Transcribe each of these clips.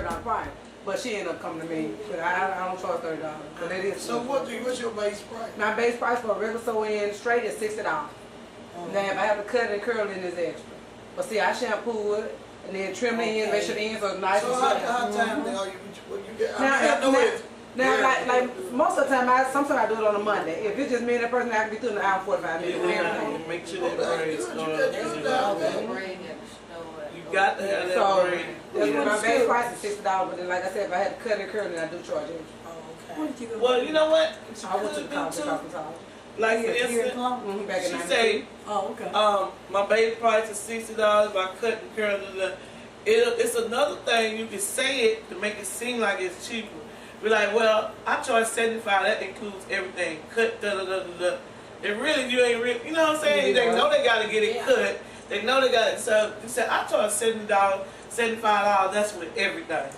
$30 price. But she ended up coming to me. But I don't charge $30. But it is. So what's your base price? My base price for a regular sew-in straight is $60. Now if I have to cut and curl, then it's extra. But see, I shampoo it and then trim the ends, make sure the ends are nice and straight. straight. So how timely are you? Now, most of the time, sometimes I do it on a Monday. If it's just me and that person, I can be through in an hour and 45 minutes with everything. Make sure that braid starts. You got to have that braid. That's what my base price is $60, but then like I said, if I had to cut and curl, then I do charge it. Oh, okay. Well, you know what? I went to the college. Like for instance, she say, my base price is $60, my cut and curl, it's another thing you can say it to make it seem like it's cheaper. Be like, well, I charge $75, that includes everything, cut, da-da-da-da-da. And really, you ain't really, you know what I'm saying? They know they got to get it cut. They know they got it. So you said, I charge $70, $75, that's with everything.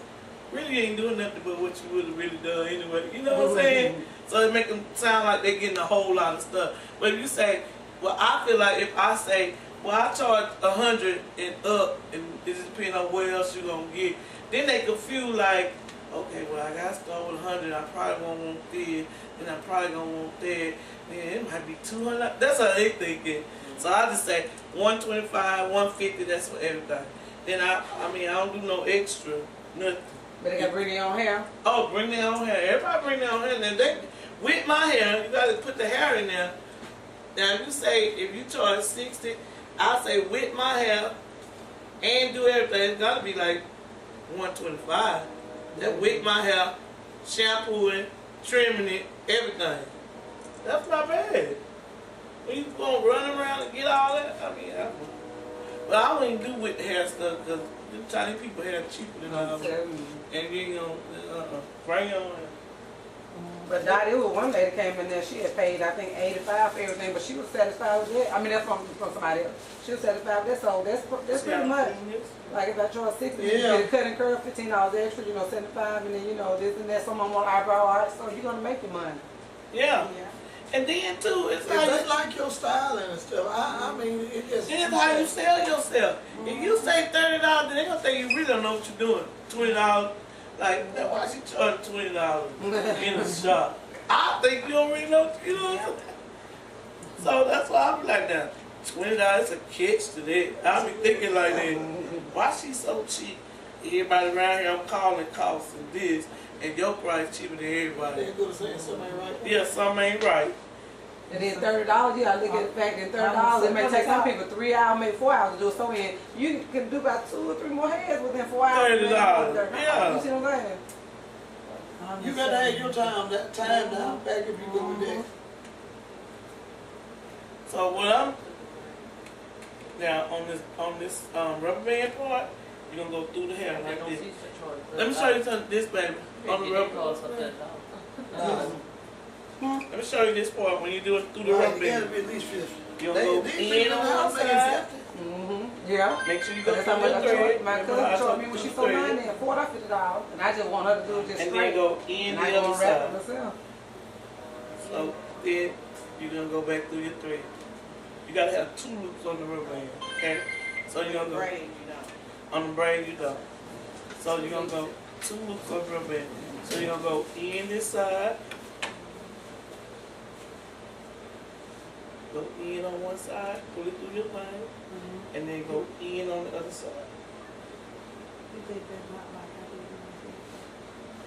Really ain't doing nothing but what you would have really done anyway. You know what I'm saying? So it make them sound like they're getting a whole lot of stuff. But if you say, well, I feel like if I say, well, I charge 100 and up, and it just depends on what else you're going to get, then they could feel like, okay, well, I got to start with 100, I probably won't want this, then I probably going to want that, then it might be 200. That's how they thinking. So I just say 125, 150, that's for everything. Then I mean, I don't do no extra, nothing. But they got to bring their own hair? Oh, bring their own hair. Everybody bring their own hair. Now, with my hair, you got to put the hair in there. Now, if you say, if you charge 60, I say with my hair and do everything, it's got to be like 125. That with my hair, shampooing, trimming it, everything. That's not bad. When you going to run around and get all that, I mean, but I don't even do with the hair stuff because them Chinese people hair cheaper than ours. And you ain't gonna bring your own. But Dottie, it was one lady came in there, she had paid, I think, $85 for everything, but she was satisfied with that. I mean, that's from somebody else. She was satisfied with that, so that's pretty much. Like if I charge 60, you get a cut and curl, $15 extra, you know, 75, and then, you know, this and that, someone want eyebrow art, so you're going to make your money. Yeah. And then, too, it's like your styling and stuff. I mean, it just... It's how you sell yourself. If you say $30, then they're going to think you really don't know what you're doing. $20. Like, why she charging $20 in the shop? I think you don't really know, you know. So that's why I'm like that. $20 is a catch to that. I be thinking like that. Why she so cheap? Everybody around here, I'm calling costing this, and your price cheaper than everybody. They're going to say something ain't right. Yeah, something ain't right. And then $30, you gotta look at the fact that $30, it may take some people 3 hours, maybe 4 hours to do it. So in, you can do about 2 or 3 more hairs within 4 hours. $30, yeah. You see what I'm saying? You gotta have your time down back if you go with that. So what I'm now on this rubber band part, you're gonna go through the hair like this. Let me show you something. This baby on the rubber. Let me show you this part when you do it through the rubber band. You'll go in on one side. Yeah. Make sure you go That's through how much the I thread. charge. My cousin told me when she sold mine there, $40 or $50, and I just want her to do it just and straight. then go in the other side. So then you're gonna go back through your thread. You gotta have 2 loops on the rubber band. Okay. So you're gonna go braid, you know. On the braid, you don't. So you're gonna go 2 loops on the rubber band. So you're gonna go in this side. Go in on one side, pull it through your thing, and then go in on the other side. You think that's not like I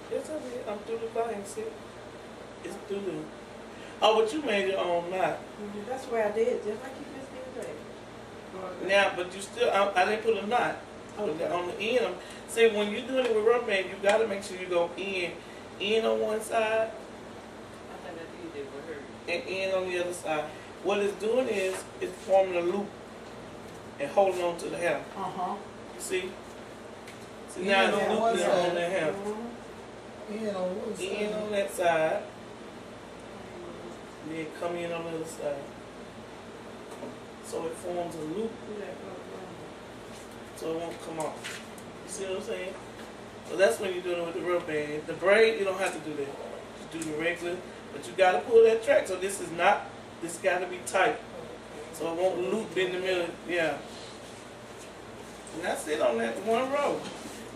do? It's okay. I'm through the thing, see? It's through the... Oh, but you made your own knot. That's where I did, just like you just did that. Now, but you still... I didn't put a knot. Okay. On the end. See, when you're doing it with rubber band, you got to make sure you go in on one side. I think that's easy with her. And in on the other side. What it's doing is it's forming a loop and holding on to the hair. You see? See, now it's looping on the hair. In on one side. In on that side. And then come in on the other side. So it forms a loop. So it won't come off. You see what I'm saying? So that's when you're doing it with the rubber band. The braid, you don't have to do that. Just do the regular. But you got to pull that track. So this is not... This got to be tight, so it won't loop in the middle. Yeah, and that's it on that one row.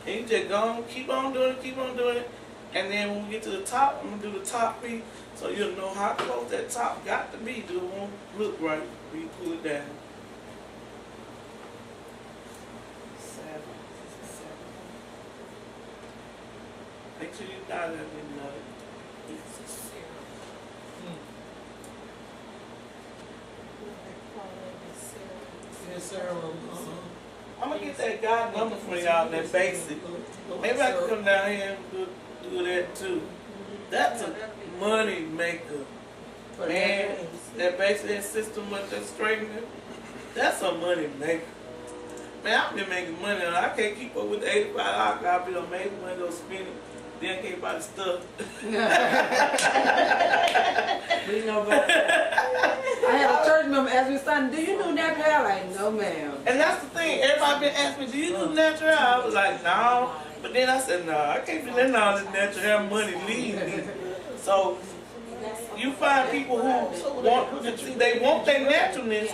And you just go keep on doing it. And then when we get to the top, I'm gonna do the top piece so you'll know how close that top got to be. Do it won't look right when you pull it down. 7. Make sure you got that in there. Yes, sir. I'm gonna get that guy number for y'all, that basic. Maybe I can come down here and do that too. That's a money maker. Man, that basic system with that straightener, that's a money maker. Man, I've been making money and I can't keep up with the $85. I'll be amazing when I go spending. Then I can't buy the stuff. We know about that. I had a church member ask me something, do you do natural hair? Like, no ma'am. And that's the thing, everybody been asking me, do you do natural hair? I was like, no. But then I said, no, I can't be letting all this natural hair money leave me. So you find people who want their naturalness,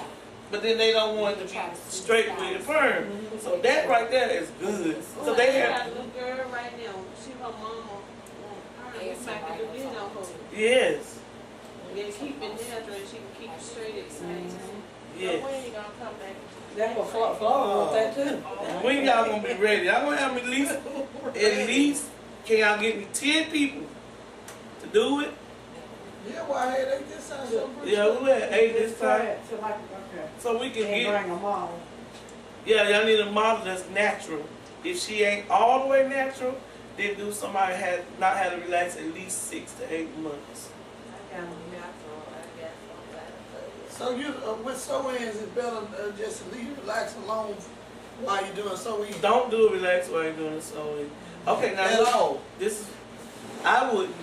but then they don't want it to be straight with the firm. So that right there is good. So they have a little girl right now. She her mama. Back to do this on her. yes. Then keep it natural and she can keep it straight at the same time. Yes. So when you gonna come back? That's what Florida wants that too. When y'all gonna be ready? Y'all gonna have me at least, can y'all get me 10 people to do it? Yeah, why had they this sound so pretty? Yeah, we had 8 this time. Okay. So we can Can't get, bring them all. yeah, y'all need a model that's natural. If she ain't all the way natural, then do somebody not had to relax at least 6 to 8 months. I got them natural. I got some. So you, with sew-ins, it's better just to leave it relax alone while you're doing sew-ins. Don't do it relax while you're doing it sewing. Okay, now At look, all. this is, I wouldn't.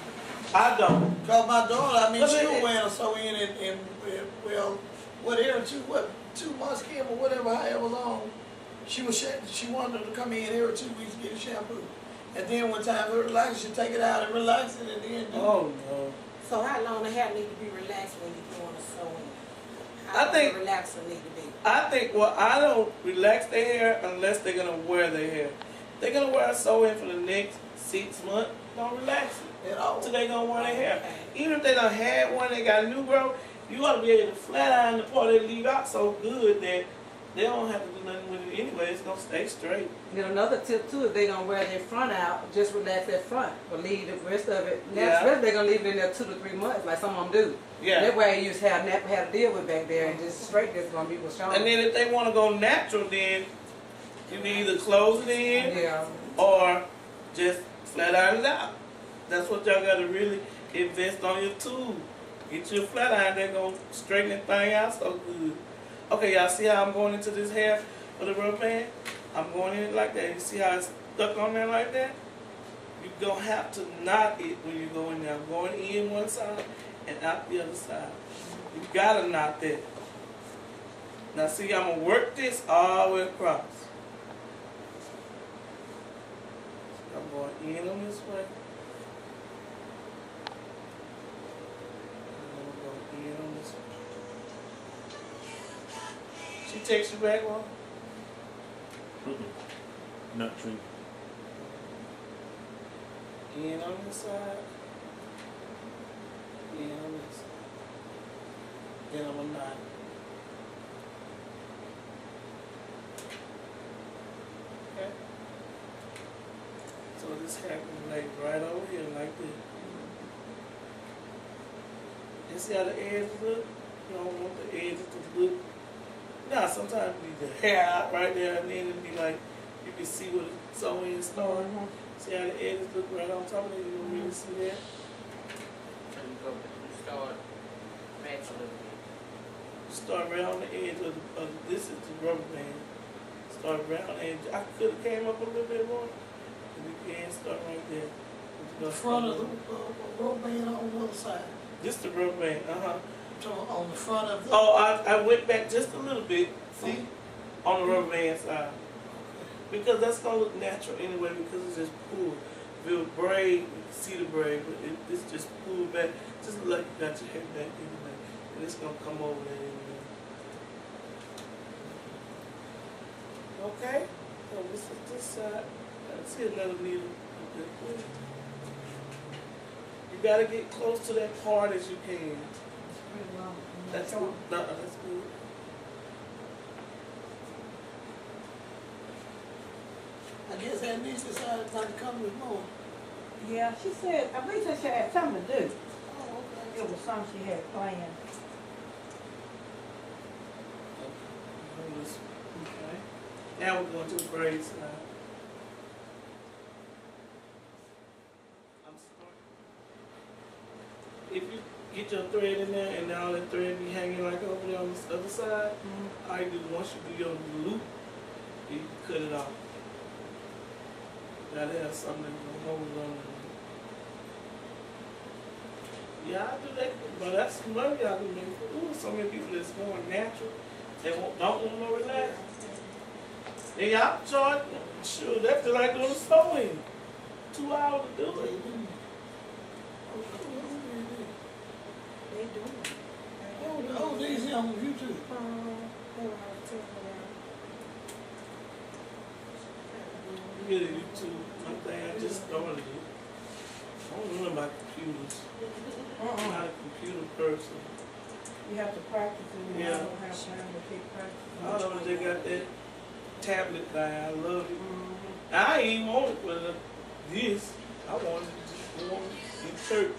I don't. Cause my daughter, I mean, But she it- was wearing a sew-in in well, whatever, 2 months, Kim, or whatever, however long. She wanted her to come in every 2 weeks to get a shampoo. And then when time to relax, she take it out and relax it and then do Oh no. So how long the hair need to be relaxed when you're doing a sewing? I think- How relaxed it need to be? I think, well, I don't relax their hair unless they're gonna wear their hair. They're gonna wear a sew-in for the next 6 months. Don't relax it at all. until they gonna wear their hair. Even if they done had one, they got a new growth. You gotta be able to flat iron the part they leave out so good that they don't have to do nothing with it anyway. It's gonna stay straight. Then another tip too, if they gonna wear their front out, just relax their front, but leave the rest of it. Yeah. Rest they're gonna leave it in there 2 to 3 months, like some of them do. Yeah. That way you just have to deal with back there and just straight. That's gonna be what's shown. And then if they want to go natural, then you can either close it in Yeah. or just flat iron it out. That's what y'all gotta really invest on your tool. Get you a flat iron, they're gonna straighten that thing out so good. Okay, y'all see how I'm going into this hair for the rubber band? I'm going in it like that. You see how it's stuck on there like that? You're gonna have to knot it when you go in there. I'm going in one side and out the other side. You gotta knot that. Now see, I'm gonna work this all the way across. I'm going in on this way. I'm gonna go in on this way. She takes you back one? Not true. In on this side. In on this side. Then I'm gonna knot. Okay. So this hair can lay right over here like this. You see how the edges look? You don't want the edges to look. Now sometimes you need the hair out right there and then it'll be like you can see what it's sewing starting. See how the edges look right on top of it? You don't really see that? And you start match a little bit. Start right on the edge of this is the rubber band. Start right on the edge. I could have came up a little bit more. And you can start right there. The front of the rubber band on the other side. Just the rubber band, So on the front of the. Oh, I went back just a little bit, see, on the rubber band side. Because that's going to look natural anyway because it's just pulled. If it was braid, you can see the braid, but it's just pulled back. Just look like you got your hair back anyway. And it's going to come over there anyway. Okay, so this is this side. Let's see another needle. You gotta get close to that part as you can. That's good. That's good. I guess that niece decided not to come this morning. Yeah, she said, I believe she had something to do. Oh, okay. It was something she had planned. Okay. Now we're going to the braid side. I'm starting. If you get your thread in there and all that thread be hanging like over there on the other side, all you do once you do your loop, you cut it off. Gotta have something to hold on. Yeah, I do that, but that's love y'all do that. Ooh, so many people that's more natural. They don't want no relax. They out charge. Sure, that's just like doing a sewing. 2 hours to do it. They do it. Oh, these young on YouTube. You get a YouTube, one thing I just started it. I don't know about computers. I'm not a computer person. You have to practice it. Yeah. You don't have time to keep practicing. I know they got that tablet thing. I love it. I ain't even want it for this. I wanted to just go in church.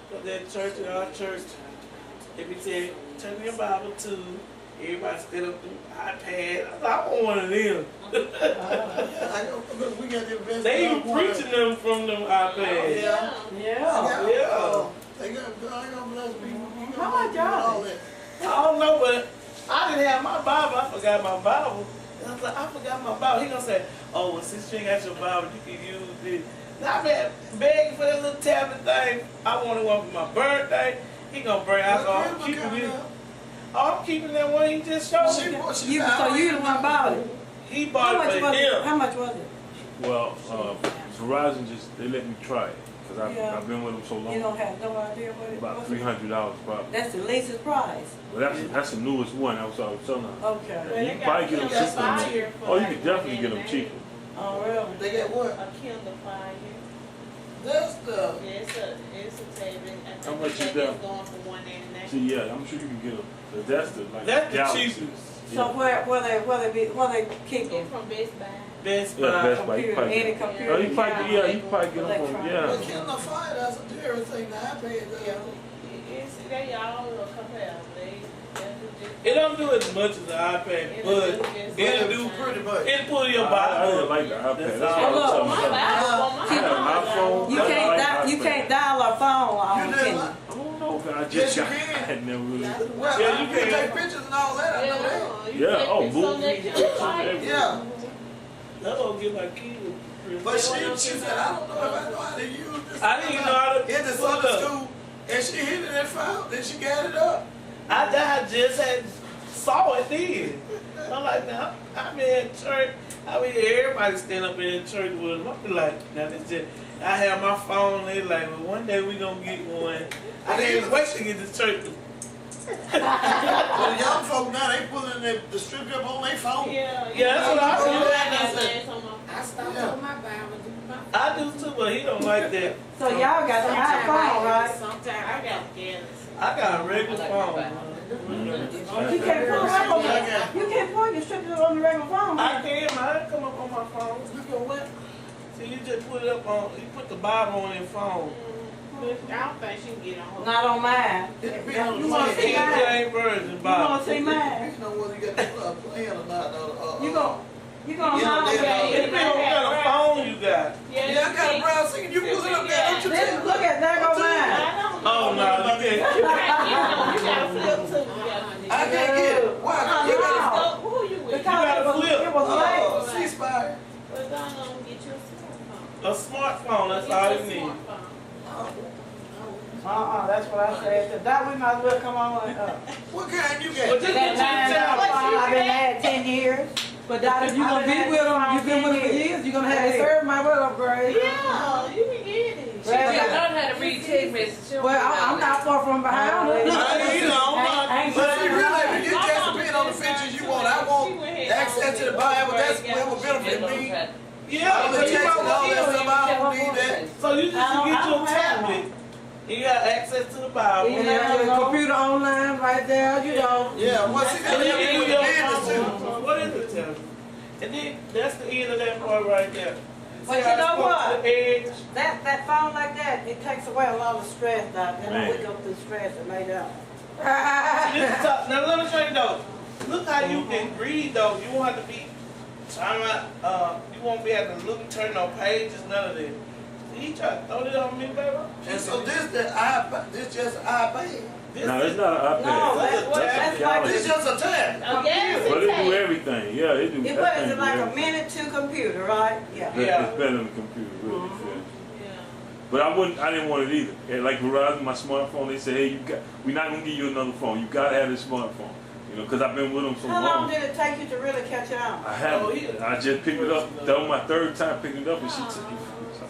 But that church in our church, they be saying, turn your Bible to. Everybody stand up through iPad. I want one of them. I know, look, we got the best. They even preaching them from them iPads. Yeah. Yeah. Yeah. They got, God ain't gonna bless people. How much y'all? I don't know, but I didn't have my Bible. I forgot my Bible. And I was like, I forgot my Bible. He gonna say, oh, well, since you ain't got your Bible, you can use this. And I've been begging for that little tablet thing. I wanted one for my birthday. He gonna bring out all keeping it. Oh, I'm keeping that one he just showed me. So you the one bought it? He bought it for him. How much was it? Well, Verizon they let me try it because I've been with them so long. You don't have no idea what it About was? $300 probably. That's the least price. Well, that's the newest one. I was telling her. Okay. Well, You they can got probably get them Kindle cheaper. Fire for Oh, you like can definitely get them $1.99. cheaper. Oh, really? They got what? A Kindle Fire. That's the. Yeah, it's a table. I How think much is it's that? going for $1.99. See, yeah, I'm sure you can get them. But that's the That's the galaxy. cheapest. So where they keep It's them? from Best Buy. Best Yeah, Buy. Best Buy. You Computer, probably any get them. computer. Oh, you probably get them from, Well, yeah. Kindle Fire doesn't do everything the iPad does. They all are compatible. It don't do as much as the iPad, but it'll do pretty much. it'll pull your I body really up. like the iPad. That's That's all. what I'm My telling you. Bible, I have my phone. You I can't like you iPad. can't dial a phone on You did Kindle. what? I don't know, but I Yes, just you got. I can. had never really. Well, Yeah, you you can can. take pictures and all that, I know that. Yeah, oh, movies, pictures, everything. Yeah, That don't get my key. but she said, I don't know if I know how to use this. I didn't know how to In the pull it Sunday up. school, and she hit it and found, then she got it up. I just had saw it then. I'm like, now I'm in church. I mean, everybody stand up in church with them. I be like, now this just. I have my phone. They like, well, one day we gonna get one. I can't wait to get to church. Well, the young folk now, they pulling the strip up on their phone. Yeah, that's what I do. I stopped on my Bible. I do too, but he don't like that. So y'all got the iPhone, right? Sometimes I got Galaxy. I got a regular phone. You can't put your strip on the regular phone. I can. Mine come up on my phone. You go what? So you just put it up on. You put the Bible on your phone. I don't think she can get on her. Not on mine. It depends on the You wanna plan. see King mine? James Version You Bible. wanna see mine? You know whether you got the plan or not. You gonna Yeah, know yeah, that? It depends on what kind of phone you got. Yeah, I got a brown singing. You pull it up there, don't you This, tell me. look at there go mine. Oh no, you can't. You gotta flip too. I can't get it. Why? You got Who you with? gotta flip. It was late. C-Spire. Well, don't get you a smartphone. A smartphone, that's all you need. That's what I said. That we might as well come on. What kind you Well, got? just That get you a tablet. I've been married 10 years. But Dad, if you gonna be with them, you've been with them for years, you're gonna have to serve my well upgrade. Yeah, you can get it. Well, learn how to read text messages. I'm not far from behind her. I ain't, you know, Ain't But if you really, if you just depend on the features you want, I want the access to the Bible, that's what would benefit me. Yeah, All the so you text and know all what that stuff, I don't need that. So you just get your tablet. You got access to the Bible. And then your computer online right there, you know. Yeah, well, see, that's what we do business too. What is it, Tim? And then that's the end of that part right there. But See you how know it's going what? to the edge? That phone like that, it takes away a lot of stress, Doc. Then Man. we go through stress and lay down. This is tough. Now let me show you though. Look how you can read though. You won't have to be trying to, you won't be able to look, turn no pages, none of this. He tried to throw it on me, baby. And so this just an iPad. No, it's not an iPad. No, that's like This just a tab. Oh, yes, But it do it's everything. Yeah, it do. it that was thing do like a everything. minute to computer, right? Yeah. Yeah. It's better than the computer, really. Yeah. Yeah. But I didn't want it either. And like Verizon, my smartphone, they said, hey, we're not gonna give you another phone. You gotta have this smartphone. You know, because I've been with them so How long long. did it take you to really catch on? I haven't. Oh, yeah. I just picked it up. That was my third time picking it up, and she took it.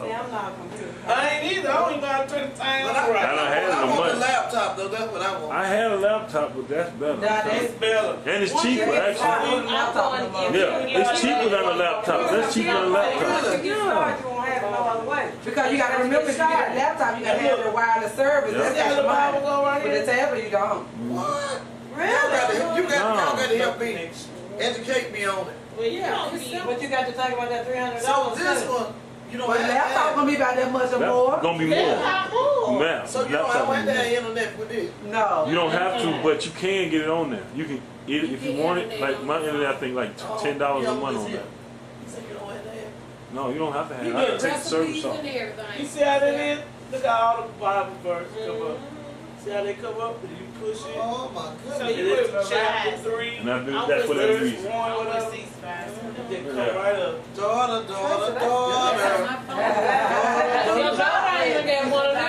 See, I'm not a computer. I ain't either. I don't even know how to turn the time But right. I done had it I a want month. the laptop though, that's what I want. I had a laptop, but that's better. It's better. And it's cheaper, actually. Yeah, it's cheaper than a laptop. That's cheaper than a laptop. Once you get started, you won't have it no other way. Because you gotta remember, if you get a laptop, you gotta have your wireless service. Yeah. That's See how the extra Bible money. go right With the here? tablet, you don't. What? Really? Y'all got to help me, No. educate me on it. Well, you don't be. But you got to think about that $300. So this one, you don't But the laptop have gonna be about that much or That's more. gonna be That's more. how cool. Now, So you don't laptop have gonna be more. that internet with this. No. You don't have to, but you can get it on there. You can, if you want it, like my internet, I think like $10 a month on that. You say you don't have that? No, you don't have to have You it. I can get take the service off. and You everything. see how that is? Look at all the Bible verses come up. See how they come up? You push it. Oh my So goodness. you went from chapter 3. And that's for that verse reason. 1, whatever. They come right up. Daughter. Your daughter ain't even got one of them.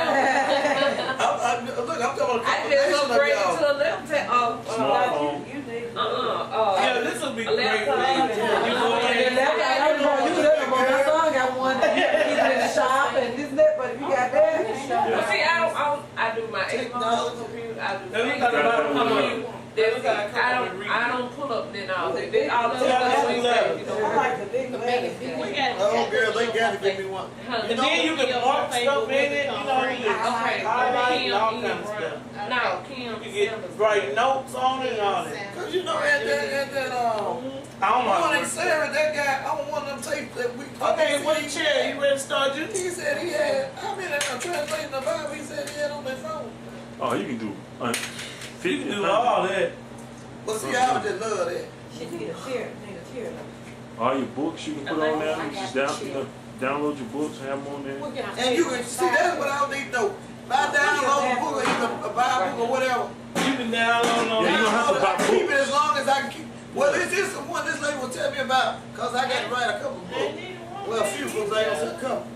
Look, I'm talking about I just combination of upgraded y'all. to a laptop. Smartphone. You need. Yeah, this will be a great. laptop. You go And in. the laptop, I don't know, you could have, my son got one, keep it in the shop and this and that, but if you got that. But see, I do my Xbox computer. I do Let me talk about Facebook computer. Let me talk I don't pull up then all that. All the Yeah, stuff that's we what say, I'm you I know. like the big letters. We got. Oh, girl, they got to give me one. And then you can mark stuff in it. You know, you can Okay, highlight and all Kim, kinds of stuff. No, Kim. You can get write notes on it and all that. Cause you know, at that, I don't one know. in Sarah, that guy, I want one of them tapes that we. Okay, what chair? You ready to start you? He said he had, I mean, I'm translating the Bible, he said he had on his phone. Oh, you can do You 50. can do all that. But see, I would just love that. She need a chair. All your books you can put on there. You just download your books, have them on there. And you can, see, that's what I don't need to know. If I download a book or even a Bible or whatever, You can download on Yeah, you don't have to buy I can keep it books. as long as I can keep. Well, this is the one this lady was telling me about, cause I got to write a couple of books. Well, a few books, I ain't gonna say a couple.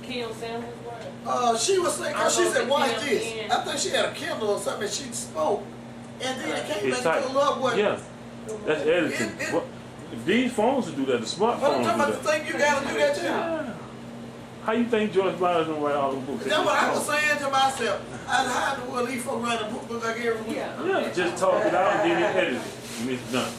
Kim Sanders. She was saying, cause she said, watch this. I think she had a Kindle or something, and she spoke. And then it came It's back tight. to love what. Yeah, that's editing. What, these phones will do that. The But I'm smartphones talking about do the that. thing, you gotta do that too. Yeah. How you think George Byers gonna write all the books? That's what I was saying to myself. I'd hide the world, these folks write a book like every week. Yeah, just talk it out and then edit it, and it's done.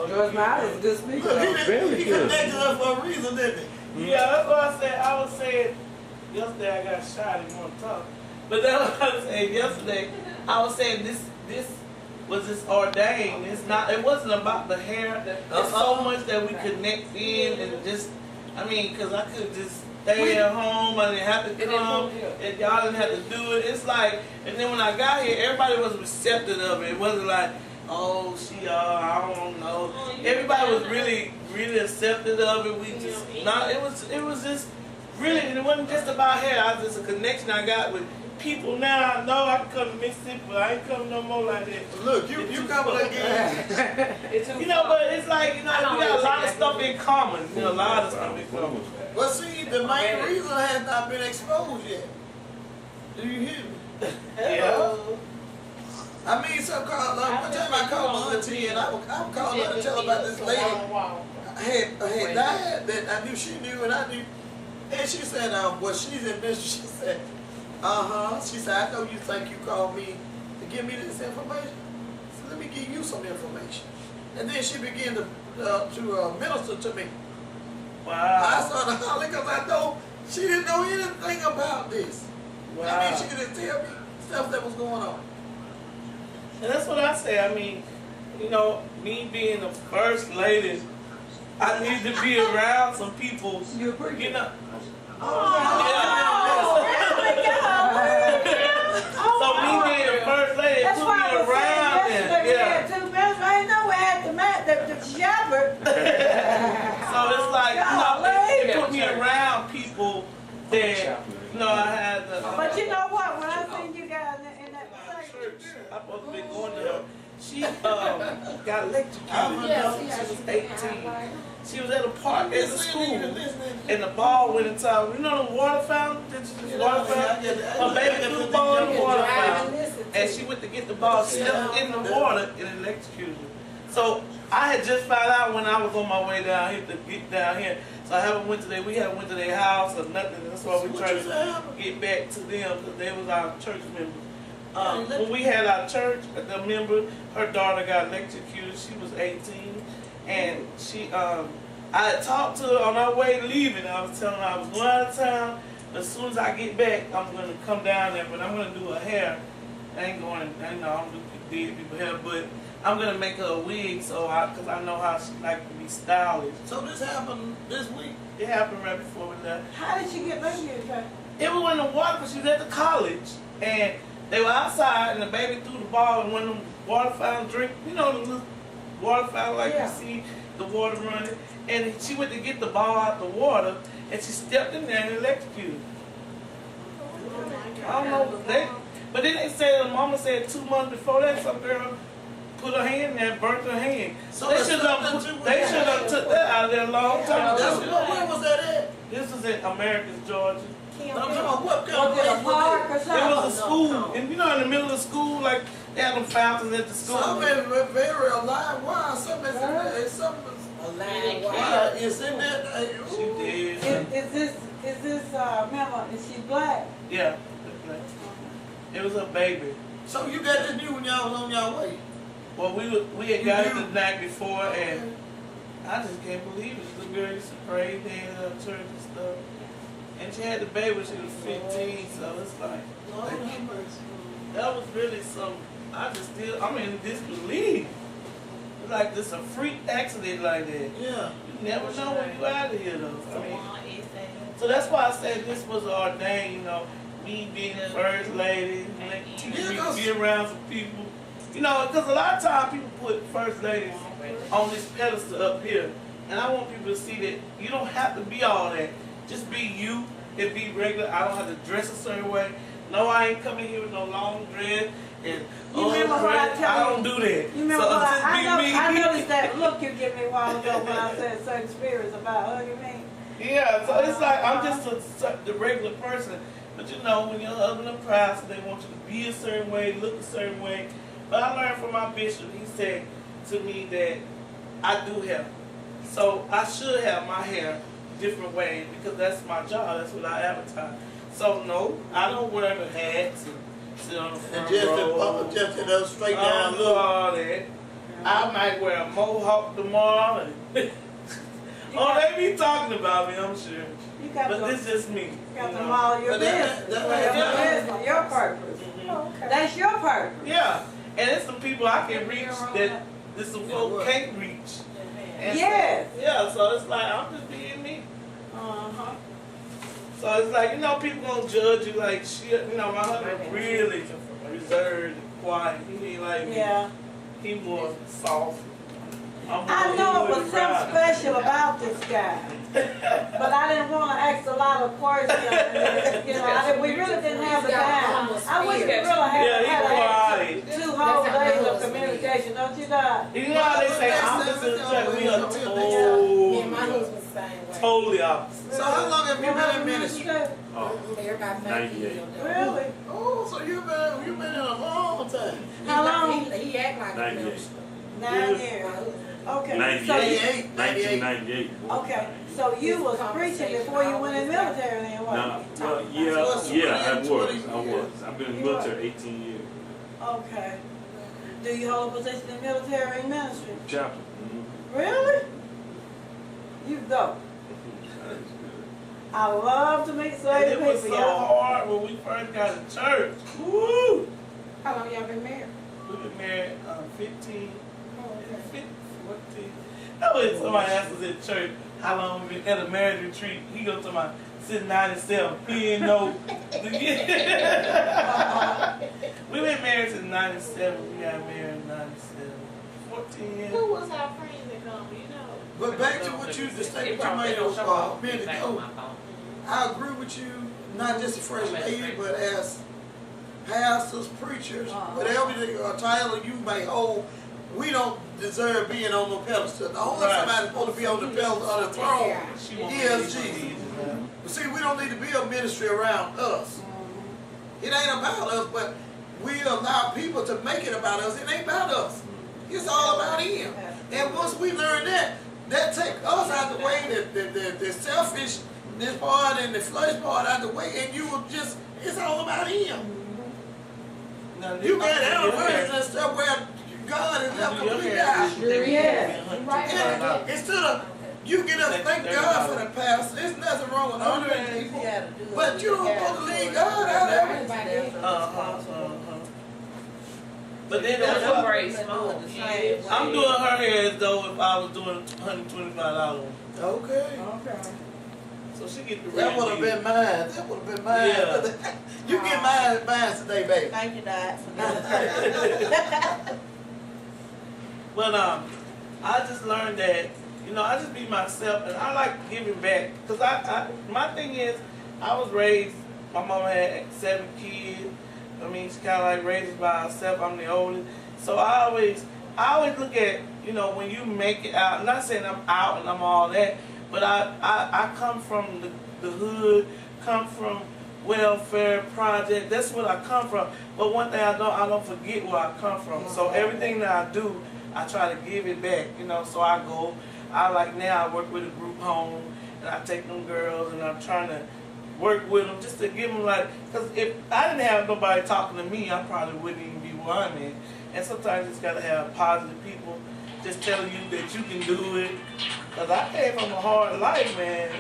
George Miles is a good speaker. Look, Very he good. connected us for a reason, didn't he? Yeah, that's what I said. I was saying yesterday I got shot. He want to talk, but that's what I was saying yesterday. I was saying this was just ordained. It's not. It wasn't about the hair. It's so much that we connect in and just. I mean, because I could just stay at home. I didn't have to come, and y'all didn't have to do it. It's like, and then when I got here, everybody was receptive of it. It wasn't like, oh, I don't know. Everybody was really accepted of it. We just not. It was just really. It wasn't just about hair. I was just a connection I got with people. Now I know I can come to Mississippi, but I ain't coming no more like that. Look, you coming again. You know, but it's like we got a lot of stuff in common. You know, a lot of stuff in common. But see, the main reason has not been exposed yet. Do you hear me? Yeah. I mean, one time I called my auntie and I would call her to tell her about this lady had died that I knew she knew and I knew. And she said, well, she's in business. She said, she said, I know you think you called me to give me this information. So let me give you some information. And then she began to minister to me. I Wow. started hollering because I know she didn't know anything about this. I Wow. mean, she could just tell me stuff that was going on. And that's what I say. I mean, you know, me being the first lady, I need to be around some people. You agree? You know. Oh, So me being the first lady, that's put why I me was saying around yesterday them. we Yeah. had 2 minutes. I didn't know we had the shepherd. So it's like, you know, Golly. it put me around people that, you know, I had the. But you know what? When I seen you guys in that Church. church, I'm supposed to be going to her. She got electrocuted when she was 18. She was at a park at the school, and the ball went inside. You know the water fountain? Water fountain? My baby got the ball in the water fountain, and she went to get the ball, slipped in the water, and electrocuted her. So I had just found out when I was on my way down here to get down here. So I haven't went to we haven't went to their house or nothing. That's why we tried to get back to them because they was our church members. When we had our church, the member, her daughter got electrocuted. She was 18, and she, I had talked to her on our way leaving. I was telling her I was going out of town. As soon as I get back, I'm gonna come down there, but I'm gonna do her hair. I ain't going, I don't do dead people hair, but I'm gonna make her a wig, cause I know how she like to be stylish. So this happened this week. It happened right before we left. how did she get back here? It was in the water because she was at the college, and they were outside, and the baby threw the ball in one of them water fountain drink. You know the little water fountain like you see the water running. And she went to get the ball out the water, and she stepped in there and electrocuted. I don't know, but then they said the mama said 2 months before that some girl put her hand in there and burnt her hand. So They should have took that out of there a long time That's ago. where was that at? This was in Americus, Georgia. I'm talking about what kind of Was it a place was park or It something? was a school, and you know, in the middle of the school, like they had them fountains at the it? school. Some is very alive. Why? Some is in there. Some is why? It's in that. She did. Is this member, is she black? Yeah. It was a baby. So you got this new when y'all was on y'all way. Well, we had got it the night before, and I just can't believe it. The girl used to pray there at church and stuff. And she had the baby when she was 15, so it's like, that was really some, I'm in disbelief. It's like this a freak accident like that. Yeah. You never know when you out of here though. I mean, so that's why I said this was ordained, you know, me being the first lady, teaching me to be around some people. You know, because a lot of times people put first ladies on this pedestal up here. And I want people to see that you don't have to be all that. Just be you and be regular. I don't have to dress a certain way. No, I ain't coming here with no long dress and remember what I tell I don't do that. You remember So what just be me. I noticed that look you gave me a while ago when I said certain spirits about hugging me. Yeah, so it's like I'm just the regular person. But you know, when your husband and pastor, they want you to be a certain way, look a certain way. But I learned from my bishop, he said to me that I do hair. So I should have my hair different way because that's my job, that's what I advertise. So no, I don't wear the hats and sit on the front row. Just straight I down don't do look. all that. I might wear a mohawk tomorrow. Oh, they be talking about me, I'm sure. You got But to, this is me. you got you to know? model your But business. Your purpose. That's your purpose. Yeah, and it's some people I can reach that this some folk can't reach. And Yes. yeah, so it's like I'm just being me. Uh-huh. So it's like, you know, people gonna judge you like shit. You know, my husband really reserved and quiet. He ain't like me. Yeah. He more soft. I'm I more know it inward was and something proud. special about this guy. But I didn't want to ask a lot of questions. You know, we really didn't have the time. I wish we really Yeah, had he quiet. 2 whole days of communication, don't you, Doc? You know how they say opposites attract? We are totally opposite. So how long have you been in ministry? Oh, 98. Really? Oh, so you've been in a long time. How long? He act like 98. 9 years. Okay. So 98. 1998. okay. So you was preaching before you went in the military then, No, wasn't well, yeah, I was. I've been in the military 18 years. you? Okay. do you hold a position in military ministry? Chaplain. Really? You go. I love to meet And slave it was people, so y'all. hard when we first got to church. Woo! How long y'all been married? We've been married 15, 14. That was somebody asked us at church how long we been at a marriage retreat. He goes to my since 97. He didn't know. We've been married since 97. We got married in 97. 14 years. Who was our friend that come, you know? But back to what you, the statement you made a minute ago, I agree with you, not just as first lady, but as pastors, preachers, whatever the title you may hold, we don't deserve being on no pedestal. The only somebody supposed to be on the pedestal of the throne is Jesus. But see, we don't need to build ministry around us. It ain't about us, but we allow people to make it about us. It ain't about us. It's all about Him. And once we learn that take us out the way, the selfishness part and the flesh part out the way, and you will just, it's all about Him. You got anniversaries and stuff where God is left completely out. Yeah. And instead of you get up, thank God for the pastor. There's nothing wrong with honoring people, but you don't want to leave God out of it. But then That's that's a what great small. I'm doing her hair as though if I was doing $125. Okay. So she get the That would have been mine. That would have been mine. Yeah. You get mine today, baby. Thank you, Dad. But I just learned that, you know, I just be myself and I like giving back. Cause my thing is, I was raised, my mama had 7 kids. I mean, she kind of like raised us by herself. I'm the oldest. So I always look at, you know, when you make it out, I'm not saying I'm out and I'm all that, but I come from the hood, come from welfare project. That's what I come from. But one thing I don't forget where I come from. So everything that I do, I try to give it back, you know. So I like now I work with a group home and I take them girls and I'm trying to work with them just to give them like, because if I didn't have nobody talking to me, I probably wouldn't even be where I'm in. And sometimes you just got to have positive people just telling you that you can do it. Because I came from a hard life, man.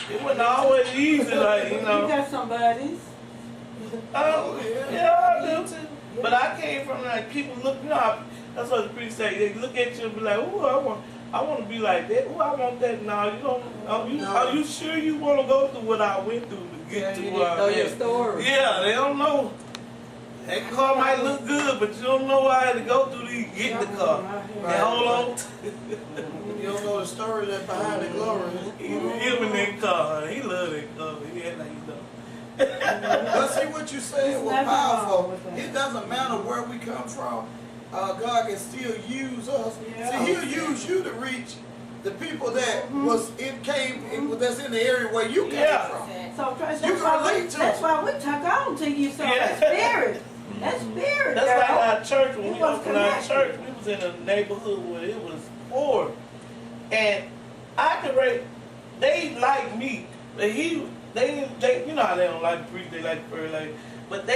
It wasn't always easy, like, you know. You got some buddies. Yeah, I do too. But I came from like people look, you know, that's what the priest say. They look at you and be like, "Ooh, I want to be like that. Ooh, I want that." No, you don't. Are you sure you want to go through what I went through to get to where I'm your at? story. Yeah, they don't know. That car might look good, but you don't know what I had to go through to get the car. Right. Hold on. You don't know the story that's behind the glory. Him in that car, he loved that car. He had like he done. But see what you said was Nothing wrong powerful. with that. It doesn't matter where we come from. God can still use us. Yeah. See, He'll use you to reach the people that that's in the area where you came from. So Tracy, You can relate to that's it. why we took on to you. So Yeah. that's spirit. That's spirit. That's girl. like our church, when It we was opened our connected. church, we was in a neighborhood where it was poor. And I could rate, they like me, but they you know how they don't like the preach, they like the prayer, like, but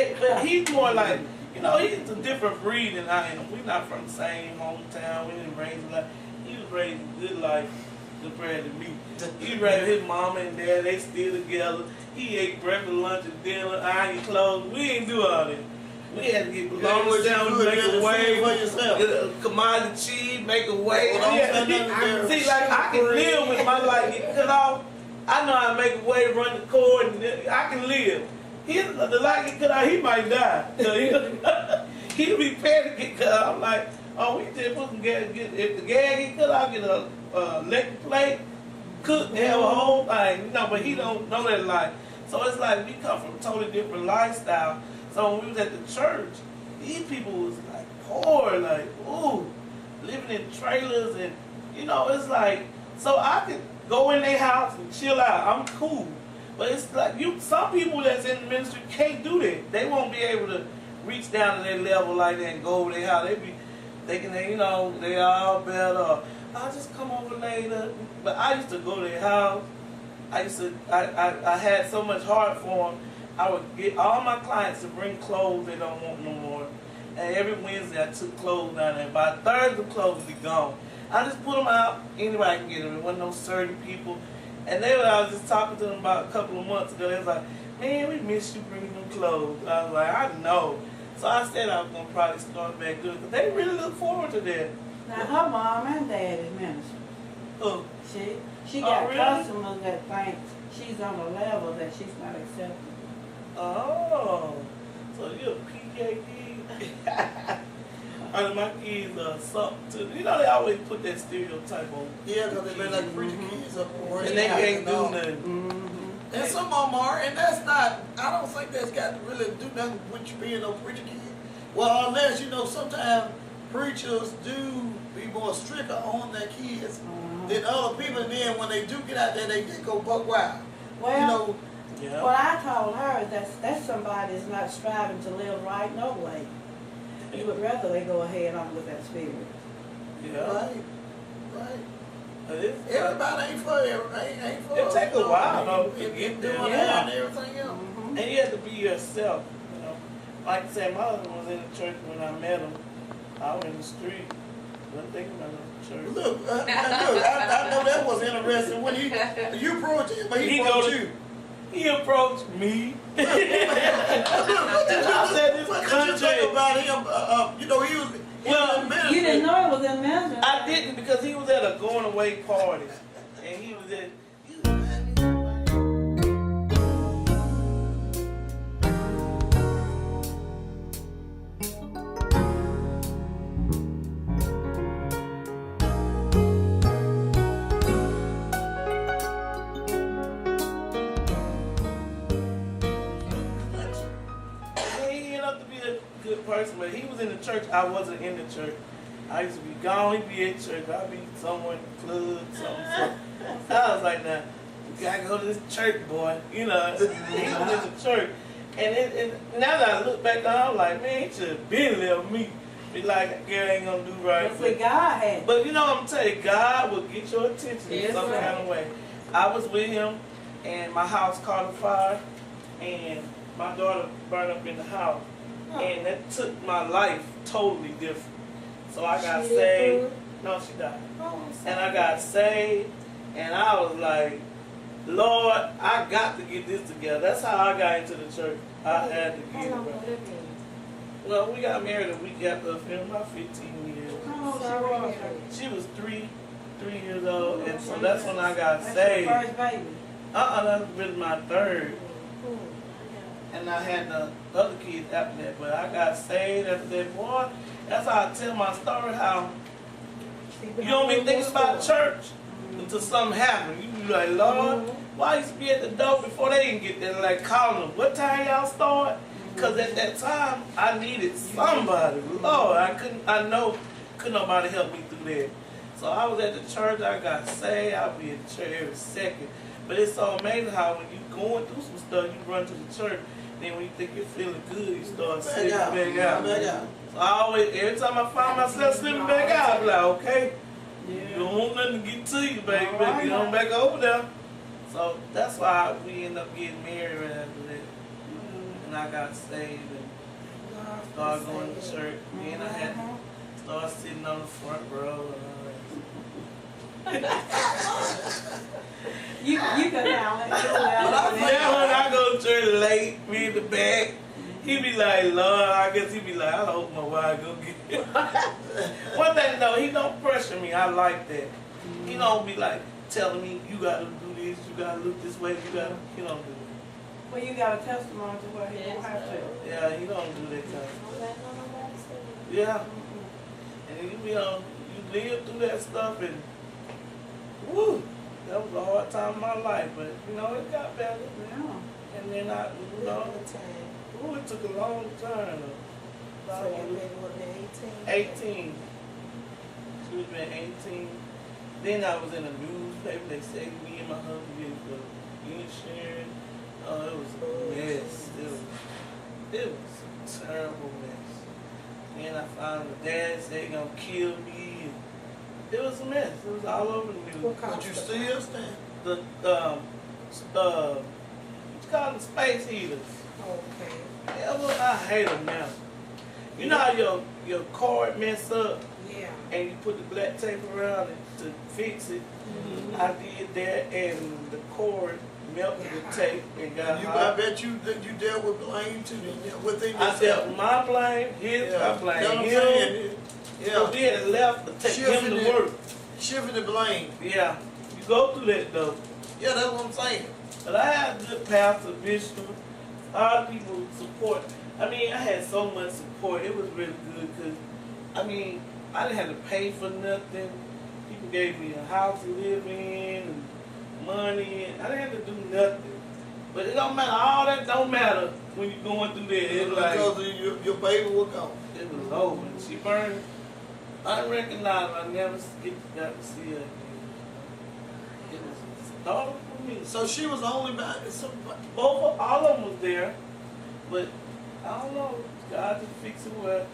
he's more like, you know, he's a different breed than I am. We're not from the same hometown, we didn't raise a lot. He was raised a good life compared to me. He raised his mama and dad, they still together. He ate breakfast, lunch, and dinner, iron his clothes. We didn't do all that. We had to get belongings down, make a way, get a commodity cheese, make a way. See, like I can live with my life, because I know how to make a way, run the cord, and I can live. The light get cut out, he might die. He'll be panicking because I'm like, oh, we just put some gas. If the gas get cut out, get a electric plate, cook, and have a whole thing. No, but he don't know that life. So it's like we come from a totally different lifestyle. So when we was at the church, these people was like poor, like, ooh, living in trailers and, you know, it's like, so I could go in their house and chill out. I'm cool. But it's like, some people that's in the ministry can't do that. They won't be able to reach down to their level like that and go over their house. They be thinking that, you know, they all better. I'll just come over later. But I used to go to their house. I had so much heart for them. I would get all my clients to bring clothes they don't want no more. And every Wednesday I took clothes down there. By Thursday, the clothes would be gone. I just put them out. Anybody can get them. There wasn't no certain people. And I was just talking to them about a couple of months ago. They was like, man, we miss you bringing them clothes. I was like, I know. So I said I was going to probably start back good. Because they really look forward to that. Now, her mom and dad is ministers. Oh. She got really? customers that think she's on a level that she's not accepting. Oh. So you're a PKD. My kids are something too. You know they always put that stereotype on. Yeah, because they been like preacher kids up for And they can't do nothing. And some of them are, and that's not, I don't think that's got to really do nothing with you being no preacher kid. Well, unless, sometimes preachers do be more stricter on their kids than other people, and then when they do get out there, they go buck wild. Well, what I told her is that's somebody that's not striving to live right no way. You would rather they go ahead on with that spirit. Yeah. Right. Everybody ain't for it. It take a while though to get there. And everything else. And you have to be yourself. Like I said, my husband was in the church when I met him. I was in the street. Wasn't thinking about the church. Look, I know that was interesting when you approached him, but he approached you. He approached me. I said this country. You think about him? He was. You didn't know it was in Memphis. I didn't because he was at a going away party, and he was at. Person, but he was in the church. I wasn't in the church. I used to be gone. He'd be at church. I'd be somewhere in the club, something. I was like, now, you gotta go to this church, boy. He was in the church. And now that I look back on, I'm like, man, he should have been there with me. Be like, girl ain't gonna do right. But God had. But what I'm telling you, God will get your attention in some kind of way. I was with him, and my house caught a fire, and my daughter burned up in the house. And that took my life totally different. So I got saved. No, she died. And I got saved, and I was like, Lord, I got to get this together. That's how I got into the church. I had to get it right. Well, we got married a week after the funeral, about 15 years. She was three years old, and so that's when I got saved. Your first baby? That was my third. And I had the other kids after that, but I got saved after that. Boy, that's how I tell my story, how you don't be thinking about church until something happened. You be like, Lord, why I used to be at the door before they even get there, like calling them, what time y'all start? Because at that time, I needed somebody. Lord, couldn't nobody help me through that. So I was at the church, I got saved, I'll be at the church every second. But it's so amazing how when you're going through some stuff, you run to the church. Then when you think you're feeling good, you start slipping back out. So I always, every time I find myself slipping back out, I'm like, okay, you don't want nothing to get to you, baby. You better get on back over there. So that's why we end up getting married right after that. And I got saved and started going to church. Then I had to start sitting on the front row and all that. You can handle it. Yeah, when I go to church late, be in the back, he be like, Lord, I guess he be like, I hope my wife go get it. One thing though, he don't pressure me. I like that. He don't be like telling me, you gotta do this, you gotta look this way, he don't do that. Well, you got a testimony to where he don't have to. Yeah, he don't do that kind of stuff. Yeah. And you live through that stuff and woo. That was a hard time in my life, but it got better. Yeah. And then it took a long time. So your baby would have been 18? 18. She would have been 18. Then I was in the newspaper. They said me and my husband getting for insurance. Oh, it was a mess. It was a terrible mess. Then I found the dad said he gonna kill me. It was a mess. It was all over the news. But you still stand? What you call them, space heaters. Okay. Yeah, well, I hate them now. You know how your cord mess up Yeah. and you put the black tape around it to fix it? I did that and the cord melted the tape and got I hot. bet you dealt with blame too. Within I yourself. dealt with my blame, his, I blame Know what I'm him. saying? So Yeah. then it left to take him Shifting to it. work. Shifting the blame. Yeah, you go through that though. Yeah, that's what I'm saying. But I had a good pastor, bishop, a lot of people support. I mean, I had so much support. It was really good because, I mean, I didn't have to pay for nothing. People gave me a house to live in, and money. I didn't have to do nothing. But it don't matter. All that don't matter when you're going through that. It's like, Because your baby was gone. it was over. She burned unrecognized. I never got to see her again. It was a startle for me. So she was only about. All of them was there, but I don't know. God just fix it well.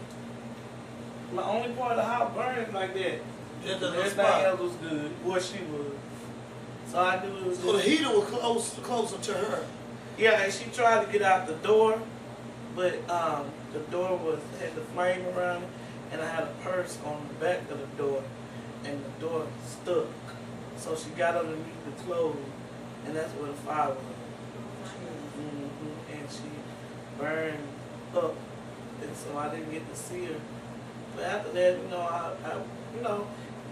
My only part of the house burned like that. Just the Everything spot. else was good. What she was. So I knew it was So the good. heater was closer to her. Yeah, and she tried to get out the door, but the door had the flame around it, and I had a purse on the back of the door, and the door stuck. So she got underneath the clothes, and that's where the fire was. And she burned up, and so I didn't get to see her. But after that,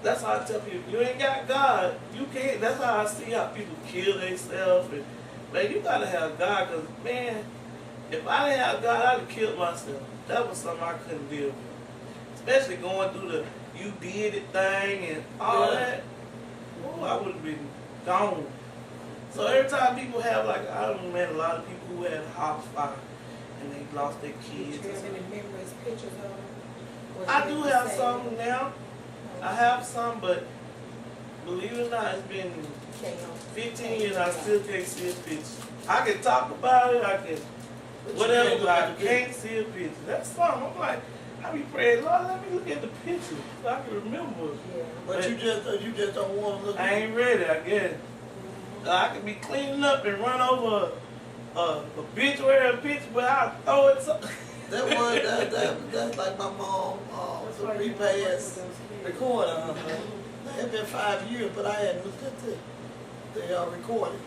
that's how I tell people, if you ain't got God, you can't. That's how I see how people kill themselves. And man, you gotta have God, cause man, if I didn't have God, I'd have killed myself. That was something I couldn't deal with, especially going through the "you did it" thing and all that. Oh, I would have been gone. So every time people have I met a lot of people who had house fire and they lost their kids. Did you have any memories, pictures of her? I do have some now. I have some, but believe it or not, it's been 15 years. I still can't see a picture. I can talk about it. I can whatever, but I can't see a picture. That's something. I'm like, I be praying, Lord, let me look at the picture so I can remember. Yeah. But you just don't want to look. I ain't ready, I guess. I could be cleaning up and run over a obituary picture, but I'll throw it so. That's like my mom, the repass recorder. It had been 5 years, but I hadn't looked at the recording.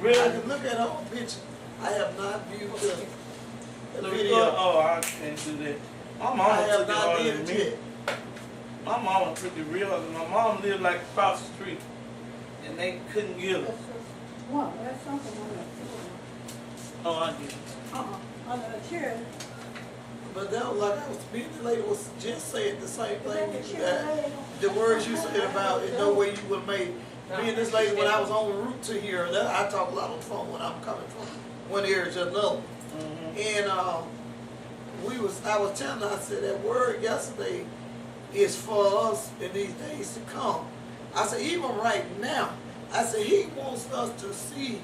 Really? I can look at her on picture. I have not viewed the The video. Oh, I can't do that. My I mama have took it not harder did than it me. yet. My mama took it real hard. My mom lived like across the street, and they couldn't give her. Well, that's something on the Oh, I did. on the chair. But that was like I was speaking, the lady was just saying the same thing. Is that the That chair? the words you said about it, no way you would have made. Me and this lady, when I was on route to here, I talk a lot on the phone when I'm coming from one area to another. And I was telling her, I said, that word yesterday is for us in these days to come. I said, even right now, I said, he wants us to see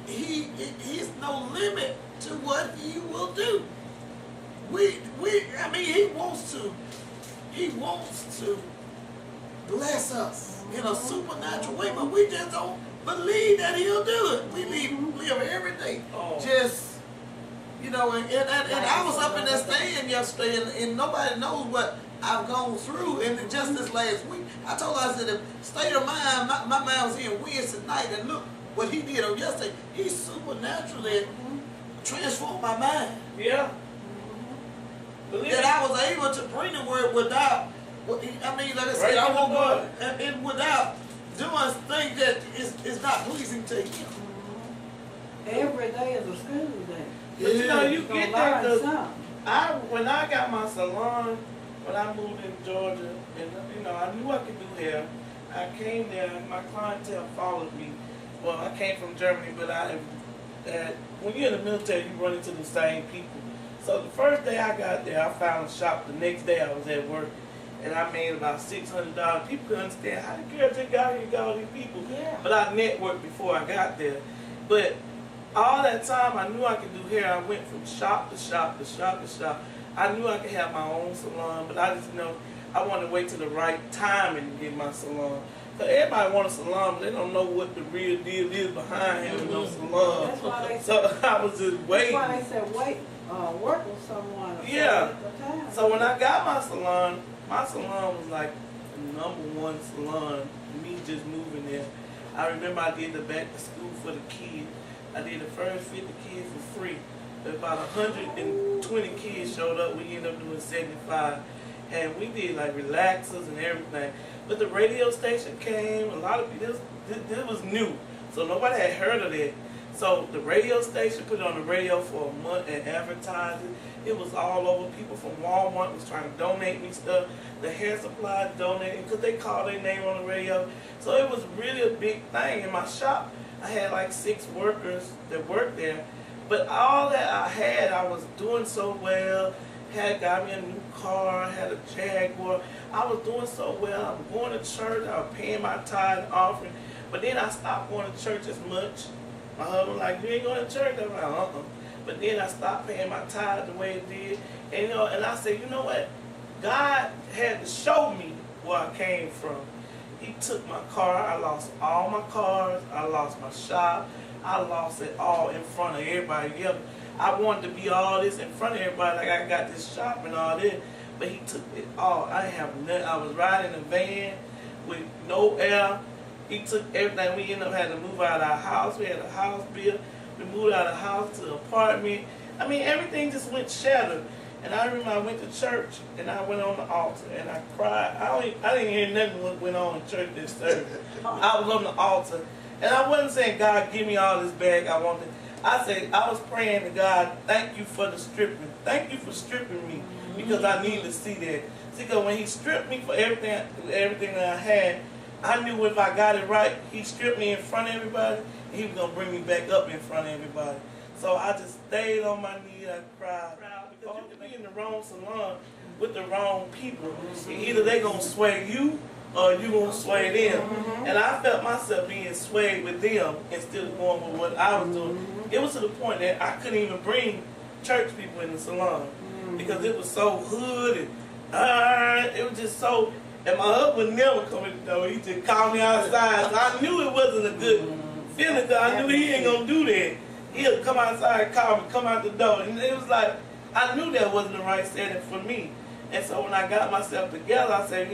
he's no limit to what he will do. I mean, he wants to bless us in a supernatural way, but we just don't believe that he'll do it. We live every day just, and I was up in that stand yesterday, and nobody knows what I've gone through in just this last week. I told her, I said, the state of mind, my mind was in Wednesday night, and look what he did on yesterday. He supernaturally transformed my mind. Yeah. That I was able to bring the word without, like I said, Right I won't on go and without doing things that is not pleasing to him. Every day is a school day. But you Gonna get that learn 'cause something. when I got my salon, when I moved in Georgia, and I knew I could do hair. I came there, and my clientele followed me. Well, I came from Germany, but when you're in the military, you run into the same people. So the first day I got there, I found a shop. The next day I was at work, and I made about $600. People couldn't understand how the girl just got here and got all these people. Yeah. But I networked before I got there. But all that time, I knew I could do hair. I went from shop to shop to shop to shop. I knew I could have my own salon, but I just I wanted to wait till the right time and get my salon. Cause everybody wants a salon, but they don't know what the real deal is behind having no salon. That's why they So I was just waiting. That's why they said work with someone. Yeah. At the time. So when I got my salon was like the #1 salon, me just moving there. I remember I did the back to school for the kids. I did the first 50 kids for free. About 120 kids showed up. We ended up doing 75. And we did like relaxers and everything. But the radio station came, a lot of people, this was new. So nobody had heard of it. So the radio station put it on the radio for a month and advertised it. It was all over. People from Walmart was trying to donate me stuff. The hair supply donating because they called their name on the radio. So it was really a big thing. In my shop, I had like 6 workers that worked there. But all that I was doing so well. Had got me a new car, had a Jaguar. I was doing so well. I'm going to church. I was paying my tithe and offering. But then I stopped going to church as much. My husband was like, you ain't going to church? I'm like, But then I stopped paying my tithe the way it did. And, and I said, you know what? God had to show me where I came from. He took my car. I lost all my cars. I lost my shop. I lost it all in front of everybody else. I wanted to be all this in front of everybody, like I got this shop and all this, but he took it all. I have nothing. I was riding in a van with no air. He took everything. We ended up having to move out of our house. We had a house bill. We moved out of the house to an apartment. I mean, everything just went shattered. And I remember I went to church and I went on the altar and I cried. I didn't hear nothing what went on in church this service. I was on the altar and I wasn't saying, God, give me all this back. I said, I was praying to God, thank you for the stripping. Thank you for stripping me because I need to see that. See, because when he stripped me for everything that I had, I knew if I got it right, he stripped me in front of everybody, and he was going to bring me back up in front of everybody. So I just stayed on my knees, I cried. Because you can be in the wrong salon with the wrong people. Either they're going to sway you or you going to sway them. And I felt myself being swayed with them instead of going with what I was doing. It was to the point that I couldn't even bring church people in the salon because it was so hood and it was just so. And my husband would never come in the door. He just called me outside. So I knew it wasn't a good feeling because I knew he ain't gonna do that. He'll come outside, call me, come out the door, and it was like I knew that wasn't the right setting for me. And so when I got myself together, I said,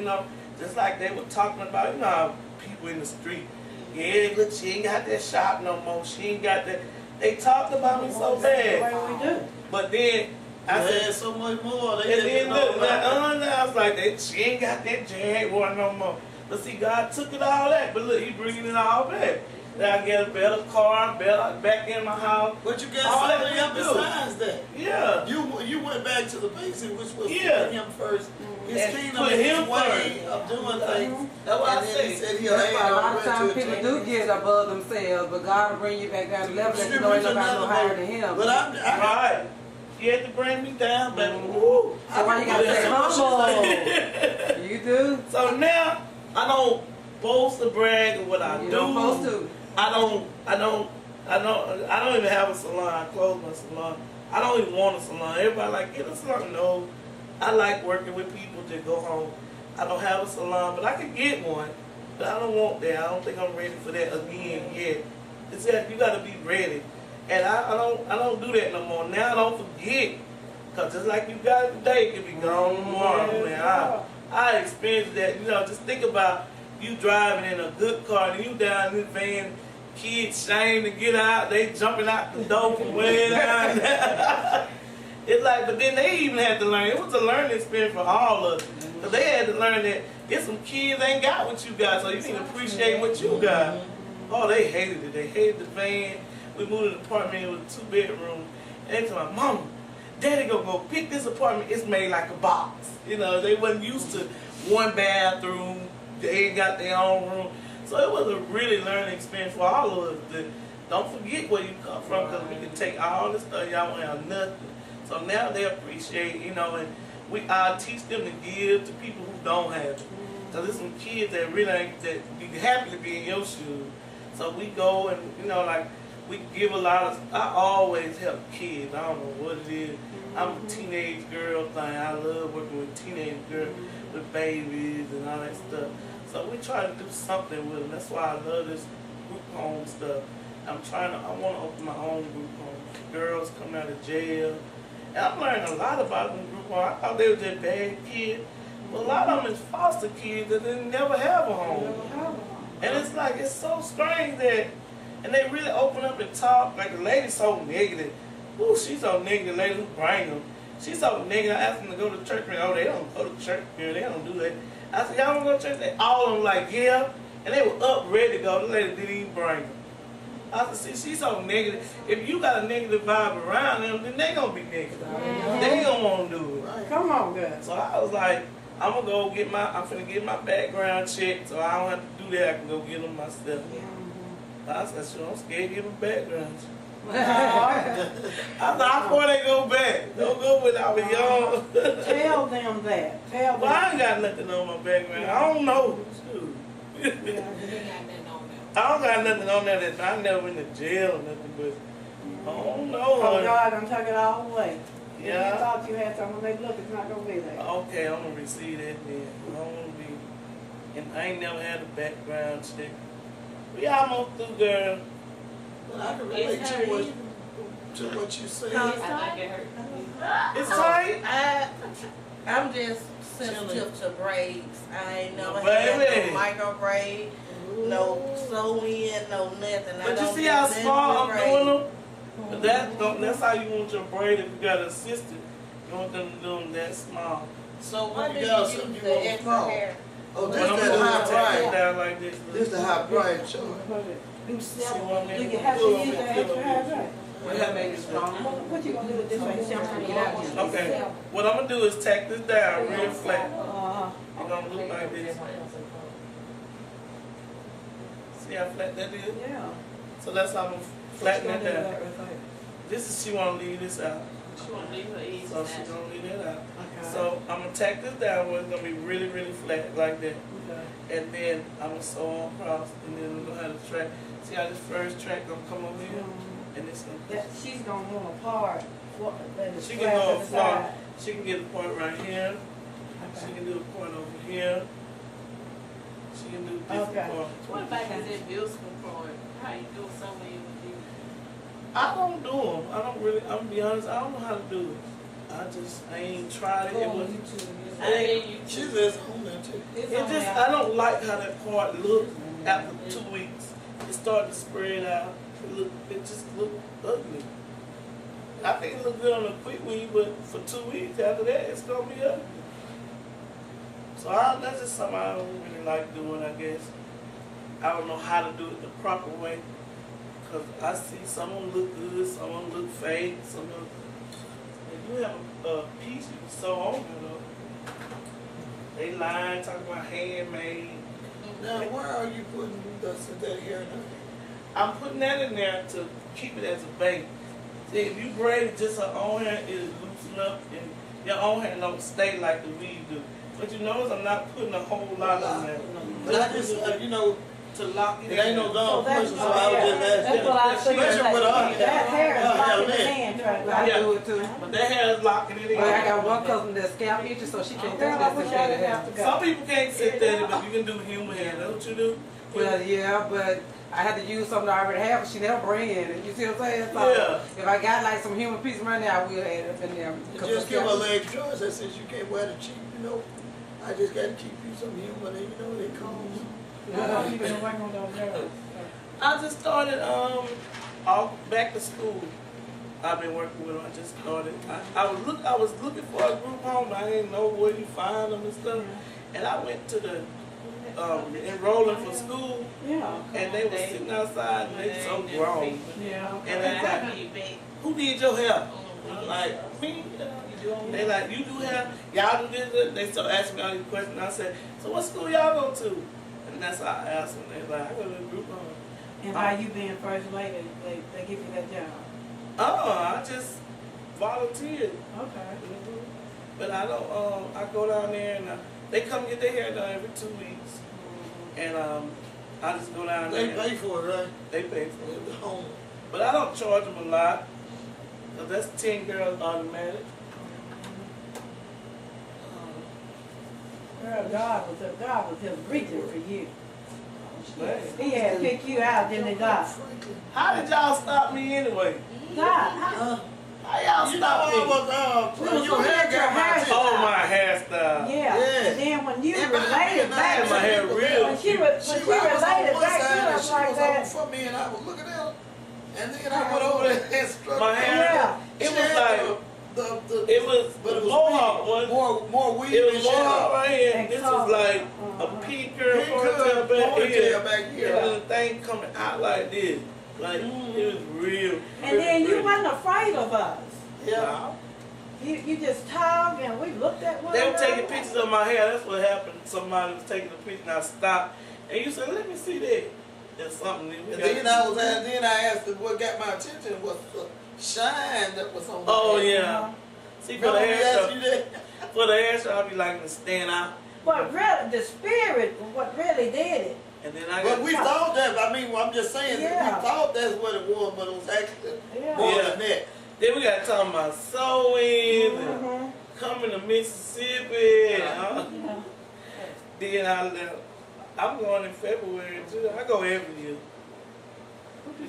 just like they were talking about, how people in the street, yeah, look, she ain't got that shop no more. She ain't got that. They talked about me so bad. But then I said so much more. And then look, I was like, she ain't got that Jaguar no more. But see, God took it all that. But look, He bringing it all back. Then I get a better car, back in my house. But you got something else besides that. Yeah. You went back to the basics, which was put Him first. His kingdom put is Him His way of doing things. That's what I said. He said He'll That's why a lot of times to people do get above themselves, but God will bring you back down to level that you know ain't nobody no higher than Him. But right. He had to bring me down, but woo. So why you gotta say humble? You do. So now I don't boast or brag of what I do. You don't supposed to. I don't even have a salon. I closed my salon. I don't even want a salon. Everybody like, get a salon. No. I like working with people to go home. I don't have a salon, but I could get one. But I don't want that. I don't think I'm ready for that again yet. It's that you gotta be ready. And I don't do that no more. Now I don't forget. Cause just like you got it today, it can be gone tomorrow. Man, I experienced that. Just think about you driving in a good car and you down in this van, kids shame to get out, they jumping out the door from way down there. It's like, but then they even had to learn. It was a learning experience for all of us. So they had to learn that there's some kids ain't got what you got, so you need to appreciate what you got. Oh, they hated it. They hated the van. We moved to an apartment with a 2-bedroom. And they told my mama, Daddy gonna go pick this apartment. It's made like a box. They wasn't used to one bathroom. They ain't got their own room. So it was a really learning experience for all of us. Don't forget where you come from, because we can take all this stuff, y'all won't have nothing. So now they appreciate, and I teach them to give to people who don't have it. So there's some kids that really ain't, that be happy to be in your shoes. So we go and, we give a lot of, I always help kids. I don't know what it is. I'm a teenage girl thing. I love working with teenage girls, with babies and all that stuff. So we try to do something with them. That's why I love this group home stuff. I want to open my own group home. Girls coming out of jail And I'm learning a lot about them group home. I thought they were just bad kids. But a lot of them is foster kids that didn't never have a home. And it's like, it's so strange that, and they really open up and talk, like the lady's so negative. Ooh, she's so negative, the lady who bring them. She's so negative, I asked them to go to church, oh, they don't go to church here, they don't do that. I said, y'all don't go to church? They all of them like, yeah. And they were up, ready to go, the lady didn't even bring them. I said, see, she's so negative. If you got a negative vibe around them, then they gonna be negative. They ain't gonna wanna do it. Right. Come on, girl. So I was like, I'm finna get my background checked, so I don't have to do that. I can go get them myself. I said, sure, I'm scared to get them background checked. I thought, how far they go back? Don't go when I was young. Tell them that. Tell them. Well, I ain't got nothing on my background. I don't know. Shoot. I don't got nothing on there that I never went to jail or nothing, but I don't know. Oh, God, I'm taking it all away. Yeah. You thought you had something, they look, it's not going to be there. Okay, I'm going to receive that then. I don't want to be, and I ain't never had a background check. We almost through, girl. But I can relate to what you said. It's tight. I'm just sensitive to braids. I ain't never Baby. had no micro braid, no sew in, no nothing. But you see how small I'm doing them? But that's how you want your braid if you got an assistant. You want them to do them that small. So what do You you got use something you the want extra small. hair? Oh, But this I'm that gonna high take it pride. down like this. This the high pride show. Do See what I mean? you have to use the extra hair? What happened? What you going to do with this one? Okay, what I'm gonna do is tack this down real flat. Uh-huh. It's gonna look like this. See how flat that is? Yeah. So that's how I'm gonna flatten that down. This is, she wanna leave this out. She want to leave her easy. So she's gonna leave that out. Okay. So I'm gonna tack this down where it's gonna be really, really flat like that. Okay. And then I'm gonna sew on across and then we're gonna have the track. See how this first track gonna come over here? And it's gonna That she's gonna want a part. she can go a far. She can get a part right here. She can do a part over here. She can do different Okay. parts. What about that beautiful part? How you do something with you? I don't do them. I don't really, I'm gonna be honest, I don't know how to do it. I ain't tried it. It was, She's just on there too. it just, I don't like how that part looked after 2 weeks. It started to spread out. It just looked ugly. I think it looked good on a quick week, but for 2 weeks after that, it's gonna be ugly. So that's just something I don't really like doing, I guess. I don't know how to do it the proper way. Because I see some of them look good, some of them look fake, some of them. If you have a piece you can sew on, you know. They lying, talking about handmade. Now, where are you putting the synthetic hair now? I'm putting that in there to keep it as a bait. See, if you braid it just her own hair, it'll loosen up and your own hair don't stay like the weave do. But you notice I'm not putting a whole lot on there. But I just, you know, To lock it it ain't no in. dumb person, so I was just asking. That's what I was thinking. Especially with us. That hair is Yeah, like in the man. hand track. I Yeah. do it too. But that hair is locking it in. But I got one cousin that's scalp itches, so she can't do Girl, I that wish I synthetic didn't hair. have to go. Some people can't sit there, but you can do human hair. That's what you do? Well, yeah, but I had to use something I already have, but she never bring it. You see what I'm saying? So Yeah. if I got like some human piece right now, I will add it up in there. Just give her leg choice. I said, you can't wear the cheap, you know. I just got to keep you some human, you know, they comes. You been working with those girls. I just started back to school. I've been working with them. I just started. I was looking for a group home. But I didn't know where you find them and stuff. And I went to the enrolling for school, Yeah. and they were sitting outside and they so grown. Yeah. And they like, who did your hair? I'm like, me. They like, you do hair? Y'all do this? They start asking me all these questions. I said, so what school y'all go to? And that's how I asked them. They like, I go to a group home. And by you being first lady, they give you that job. Oh, I just volunteered. Okay. But I don't, I go down there and they come get their hair done every 2 weeks. And I just go down there. They pay for it, right? They pay for it. The home. But I don't charge them a lot. Cause that's 10 girls automatic. Girl, God was just reaching for you. Man. He had to pick you out, didn't he, God? How did y'all stop me anyway? God, How y'all You know stop me? I was, We was your looking hair at your got my hair. attention. Oh, my hairstyle. Yeah. Yeah. And then when you And my- related and I back had to my hair people real there. when she cute. was She when she was on related one back side to and us she like was that. over for me and I was looking at her. And then I went over there and struck My her. hair, Yeah. it She was had like, the it was but the it was mohawk weave, one. more weave It and was mohawk shadow. right here. And This color. was like a pea curl ponytail back here. back And here. then the thing coming out like this. Like, it was real. And then you wasn't afraid of us. Yeah. Nah. You just talked and we looked at one They were another. taking pictures of my hair. That's what happened. Somebody was taking a picture and I stopped. And you said, let me see that. There's something that we And got. then I asked her what got my attention was the shine that was on the Oh, hair. yeah. See, for the Remember we asked hairstyle, you that? for the hairstyle, I be like to stand out. But really, the spirit, what really did it. And then I But got we thought that, I mean, I'm just saying, that Yeah. we thought that's what it was, but it was actually Yeah. more Yeah. than that. then we got talking about sewing and Mm-hmm. coming to Mississippi. Yeah. Then I left. I'm going in February too. I go every year.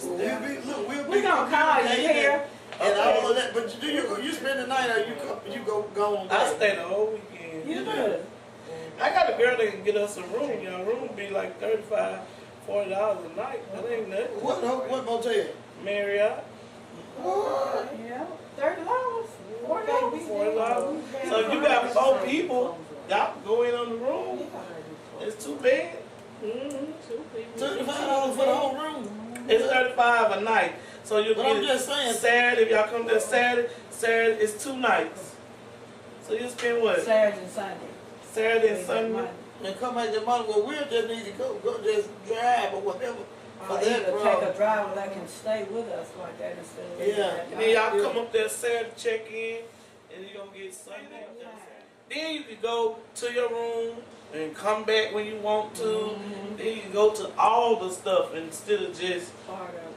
Well, we'll We be gonna call you communicating here. and all of that. But you spend the night or you go on I day? stay the whole weekend. You do. I got a girl that can get us a room. You know, room be like $35, $40 a night. That ain't nothing. What motel? Marriott. What? Yeah. $30. $40. $40. So if you got 4 people, y'all can go in on the room. It's 2 beds. $35 for the whole room. It's $35 a night. So you But I'm get just saying, Saturday. If y'all come there Saturday is 2 nights. So you spend what? Saturday and Sunday. Saturday and Sunday. and come back to money. Well, we'll just need to go just drive or whatever for that Either take problem. a driver that can stay with us like that instead of. Yeah. And then y'all come up there Saturday, check in, and you're gonna get Sunday. Then you can go to your room and come back when you want to. Then you can go to all the stuff instead of just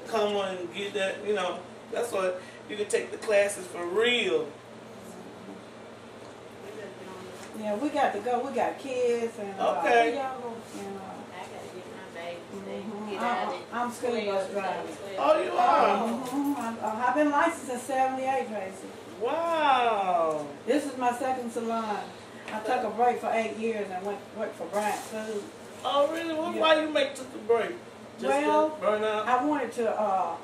come on and get that, you know. That's what you can take the classes for real. Yeah, we got to go. We got kids and Okay. y'all go, I gotta get my baby. Get out of I'm school bus driving. Oh, you are? I've been licensed since '78, Tracy. Wow. This is my second salon. I took a break for 8 years and worked for Bryant Food. Oh, really? Why you took the break? Just Well, to burn out? I wanted to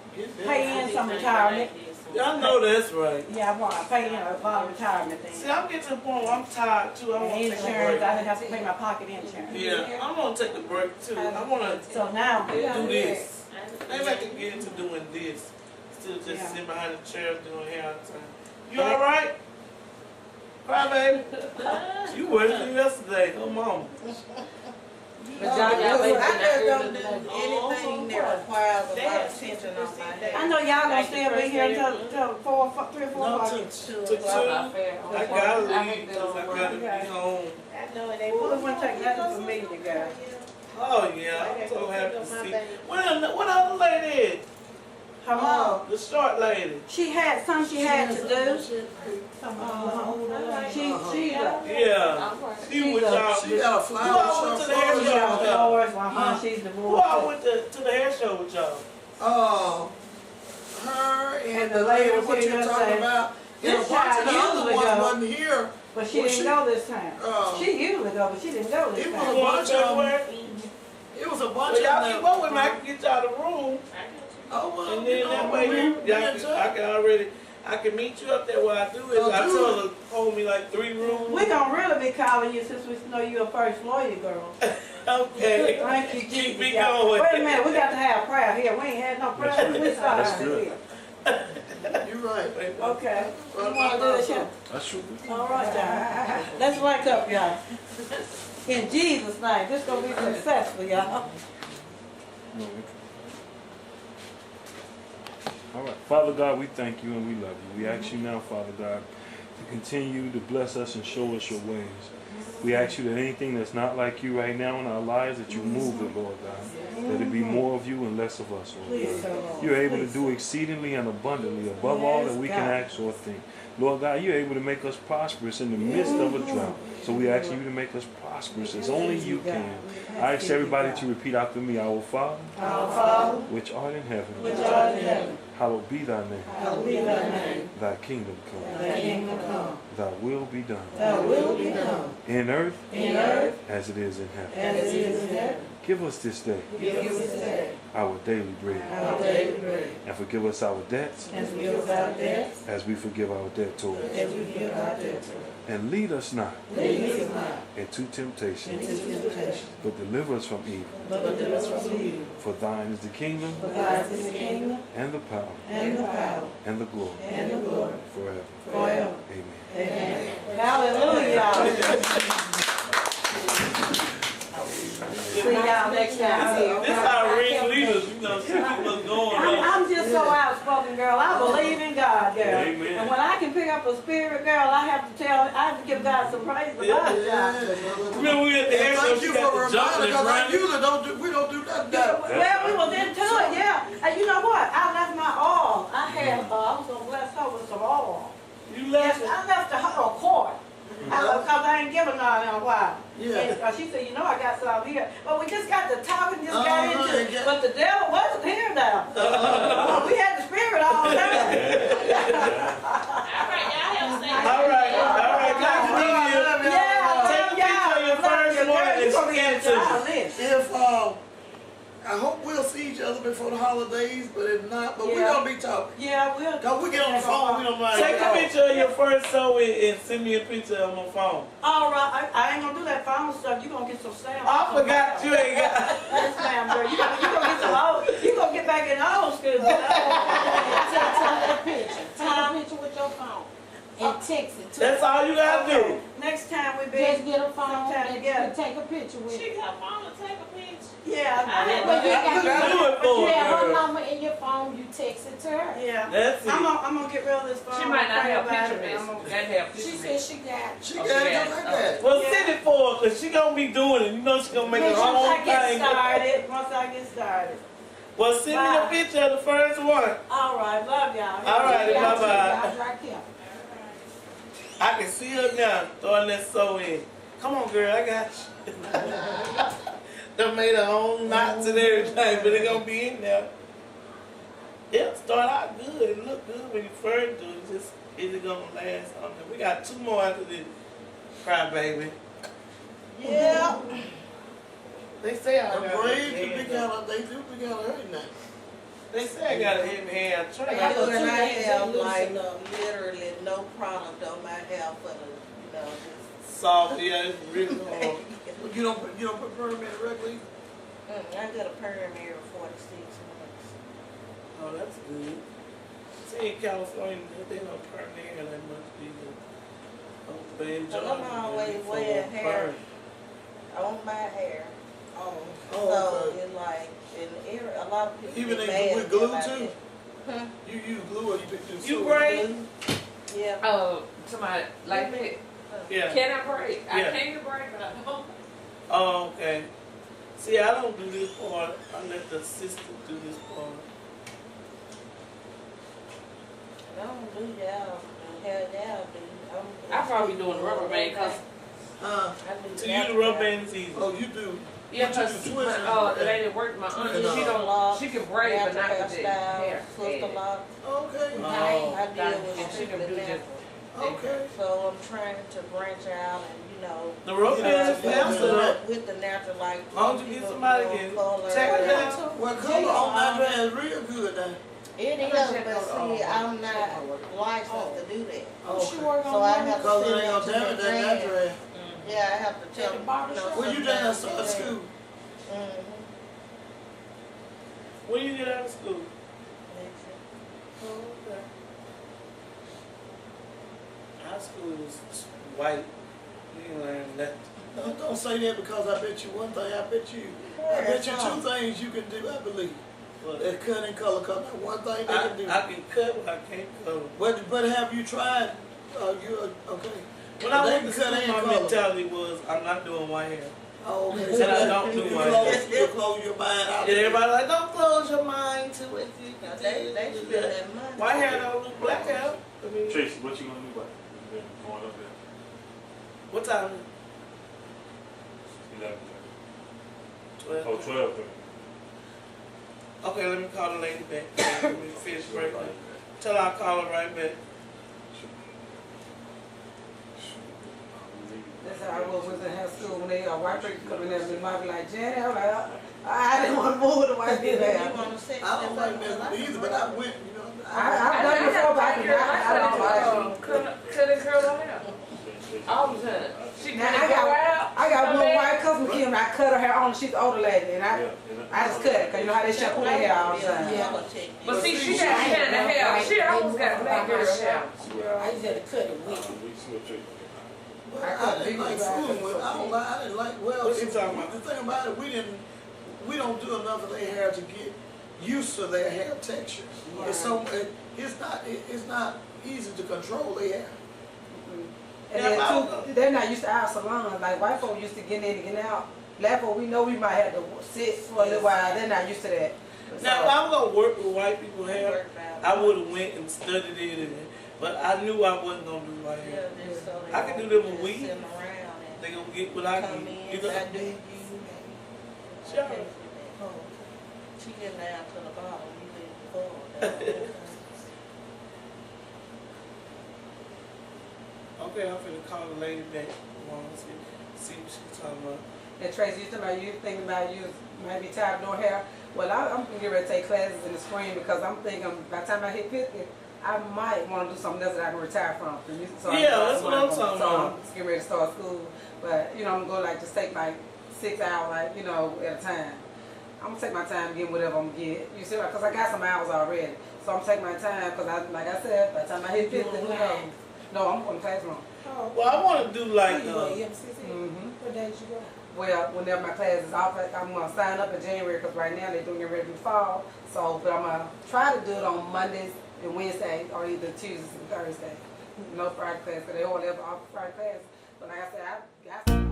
pay in some retirement. Y'all know that's right. Yeah, I want to pay in a lot of retirement See, things. I'm getting to the point where I'm tired too. I want to take a Insurance, break. I didn't have to pay my pocket insurance. Yeah, I'm gonna take a break too. I wanna So now, do this. Maybe I can get into doing this instead of just Yeah. sitting behind the chair doing hair all the time. You all right? Cry, baby. You worse than yesterday. Come on. I just don't do anything that requires a lot of attention on my head. I know y'all gonna still be here until 3 or 4 No, o'clock. To 2, I gotta leave because I gotta be home. I know it ain't. Well, it wouldn't take nothing for me to go. Oh yeah, I'm so happy to see. What other lady is? Her mom, The short lady. she had something she had to do. She's Yeah. She with y'all. She got a Who flower all went to the hair shop. show with y'all? she's Who divorced. all went to the hair show with y'all? Her and the the lady lady was what here you're yesterday. talking about. And a This bunch of the child other usually ones go. wasn't here. But she Well, didn't she- go this time. She usually go, but she didn't go this It was time. a bunch of them. February? It was a bunch Well, of y'all them. keep up with me. I can get y'all the room. Oh, well, And then that way, I can meet you up there. What I do is Oh, I do told her to hold me like 3 rooms. We gonna really be calling you since we know you're a first lawyer girl. Okay. Thank you, Keep Jesus. me Yeah. going. Wait a minute, we got to have prayer here. We ain't had no prayer. We started That's good. here. You're right. Okay. You Right, wanna do right, this here? That's true. All right, y'all. Let's wake up, y'all. In Jesus' name, this gonna be successful, y'all. All right. Father God, we thank you and we love you. We ask you now, Father God, to continue to bless us and show us your ways. We ask you that anything that's not like you right now in our lives, that you move it, Lord God. That it be more of you and less of us, Lord God. You're able to do exceedingly and abundantly above all that we can ask or think. Lord God, you're able to make us prosperous in the midst of a drought. So we ask you to make us prosperous as only you can. I ask everybody to repeat after me. Our Father, which art in heaven, hallowed be thy name. Thy kingdom come. Thy will be done. In earth as it is in heaven. Give us this day our daily bread. And forgive us our debts as we forgive our debtors. And lead us not into temptation, but deliver us from evil. For thine is the kingdom, and the power, and the glory, forever. Amen. Hallelujah. See y'all next time. This our ring leaders, you know, she keep us going. I'm just so outspoken, girl. I believe in God, girl. Amen. And when I can pick up a spirit, girl, I have to give God some praise about it, y'all. Remember we at the air show, Thank she you got for the jumping reminding, and because I running. usually don't do nothing. Well, we was into it, yeah. And you know what? I left my oil. I was gonna bless her with some oil. You Yes, left it. I left her a quart. Because I ain't given her in a while. Yeah. And she said, you know, I got some here. But we just got to talking, just got into it. yeah. But the devil wasn't here now. We had the spirit all the time. All right, nice meeting you. Yeah, Take a picture of your first one and scan it to me. If I hope we'll see each other before the holidays, but if not, we're gonna be talking. Yeah, we'll. Cause we get on the phone, we don't mind. Take a picture of your first show and send me a picture on my phone. All right, I ain't gonna do that phone stuff. You gonna get some stamps. I forgot you ain't got. Yes, ma'am, girl. You gonna get some old. You gonna get back in old school. Take a picture with your phone and text it to That's all you gotta do. Next time we be. Just get a phone sometime and together. take a picture with She it. got a phone to take a picture. Yeah. But you got Do it for you have her her. number in your phone, you text it to her. Yeah. That's it. I'm gonna get rid of this phone. She might not Pray have about picture it, and I'm mess. gonna- Gotta have She picture said mess. she got She got it just like that. Well, send it for her, because she gonna be doing it. You know she gonna make her Once own I get thing. started, once I get started. Well, send me a picture of the first one. All right, love y'all. All right, Y'all bye-bye. right here. I can see her now throwing that sew in. Come on, girl, I got you. They made her own knots and everything, but it gonna be in there. It'll start out good. It look good when you first do it. Just is it gonna last on there? We got 2 more after this. Cry baby. Yeah. They say I The got a braids heavy can be hand. kinda, they do be kinda hurting now. They say I got a heavy hand. I try I not go to. to- And I have loosen like up. literally no product on my hair for the, you know, just. Soft, yeah, it's really hard. But you don't put permanent regularly? I got a perm every 46 months. Oh, that's good. See, in California, they don't perm their hair that much either. Oh, baby, So I'm always wearing hair on my hair. Oh, So okay. it's like, a lot of people Even get if mad you at with me glue about too? that. You use glue or you pick this? You braid? Glue. Yeah. Somebody like that. Yeah. Can I braid? I Yeah. can't braid, but I don't. Oh, okay. See, I don't do this part. I let the assistant do this part. I don't do y'all, hair y'all do. I probably doing the rubber band because So you the rubber band is easy. Oh, you do? yeah, But you because do twist the lady worked my auntie. And, She don't. She can braid, but not with the hair. Sister law. Okay, Oh. I deal with And she can do strictly just. natural. okay. So I'm trying to branch out and, you know. The rubber band is faster. With the natural, like. As long as you get somebody to color. check it out. Well, color on that dress is real good now. It is, but see, I'm not licensed to do that. She work on So I one. have to Cause it send ain't it gonna to damage the that brand. dress. Yeah, I have to tell the them. barber shop. When you done start school? When you get out of school? Oh, okay. Our school was white. You didn't learn nothing. Don't say that because I bet you one thing, I bet you 2 things you can do, I believe. That cut and color, cause that one thing they can do. I can cut, but I can't color. But have you tried, okay, When I went to school, my mentality was, I'm not doing white hair. Oh, okay. And I don't do white hair. You close your mind out. Yeah, everybody like, don't close your mind to it. They spend that money. White hair don't look black hair. I mean, Tracy, what you gonna do about it? Going up there. what time? 11. 12. Oh, 12. Okay, let me call the lady back. Let me finish right now. Tell her I'll call her right back. That's how I was in high school when they white people come in there and might be like, Janet, I'm like, I didn't want to move with the white people. You want to sit I don't like that either, but I went, you know. I've done it before, but I don't like it. Couldn't curl her hair. All the time. She Now, couldn't go out. I got one white cousin Kim, I cut her hair on, she's an older lady, and I just cut it, because you know how they shampoo their hair all the time. But see, she got kind of hair. She almost got black girl hair. I just had to cut it with. Well, I didn't like fooling with. I don't like. I didn't like. Well, What you talking about? the thing about it, we don't do enough of their hair to get used to their hair texture. Right. It's not easy to control their hair. And then too, they're not used to our salons, like white folk used to get in and get out. Black folk, we know we might have to sit for a little while, they're not used to that. Now, if I was gonna work with white people hair, I would have went and studied it, but I knew I wasn't gonna do white hair. I can do them a week. They gonna get what I get. You know? Sure. She get down to the bottom, you leave the floor. Okay, I'm finna call the lady back. See what she's talking about. And Tracy, you thinking about you maybe tired of doing hair. Well, I'm gonna get ready to take classes in the spring because I'm thinking by the time I hit 50, I might want to do something else that I can retire from. So That's what I'm talking so about. I'm just getting ready to start school. But, you know, I'm going to just take like 6 hours, like, you know, at a time. I'm going to take my time getting whatever I'm going to get. You see, because I got some hours already. So I'm taking my time because, like I said, by the time I hit 50, who knows? No, I'm going to classroom. Well, I want to do like, What days you go? Well, whenever my class is off, I'm going to sign up in January because right now they're doing it ready to fall. So, but I'm going to try to do it on Mondays and Wednesdays or either Tuesdays and Thursdays. No Friday class because they all have off Friday class. But like I said, I got some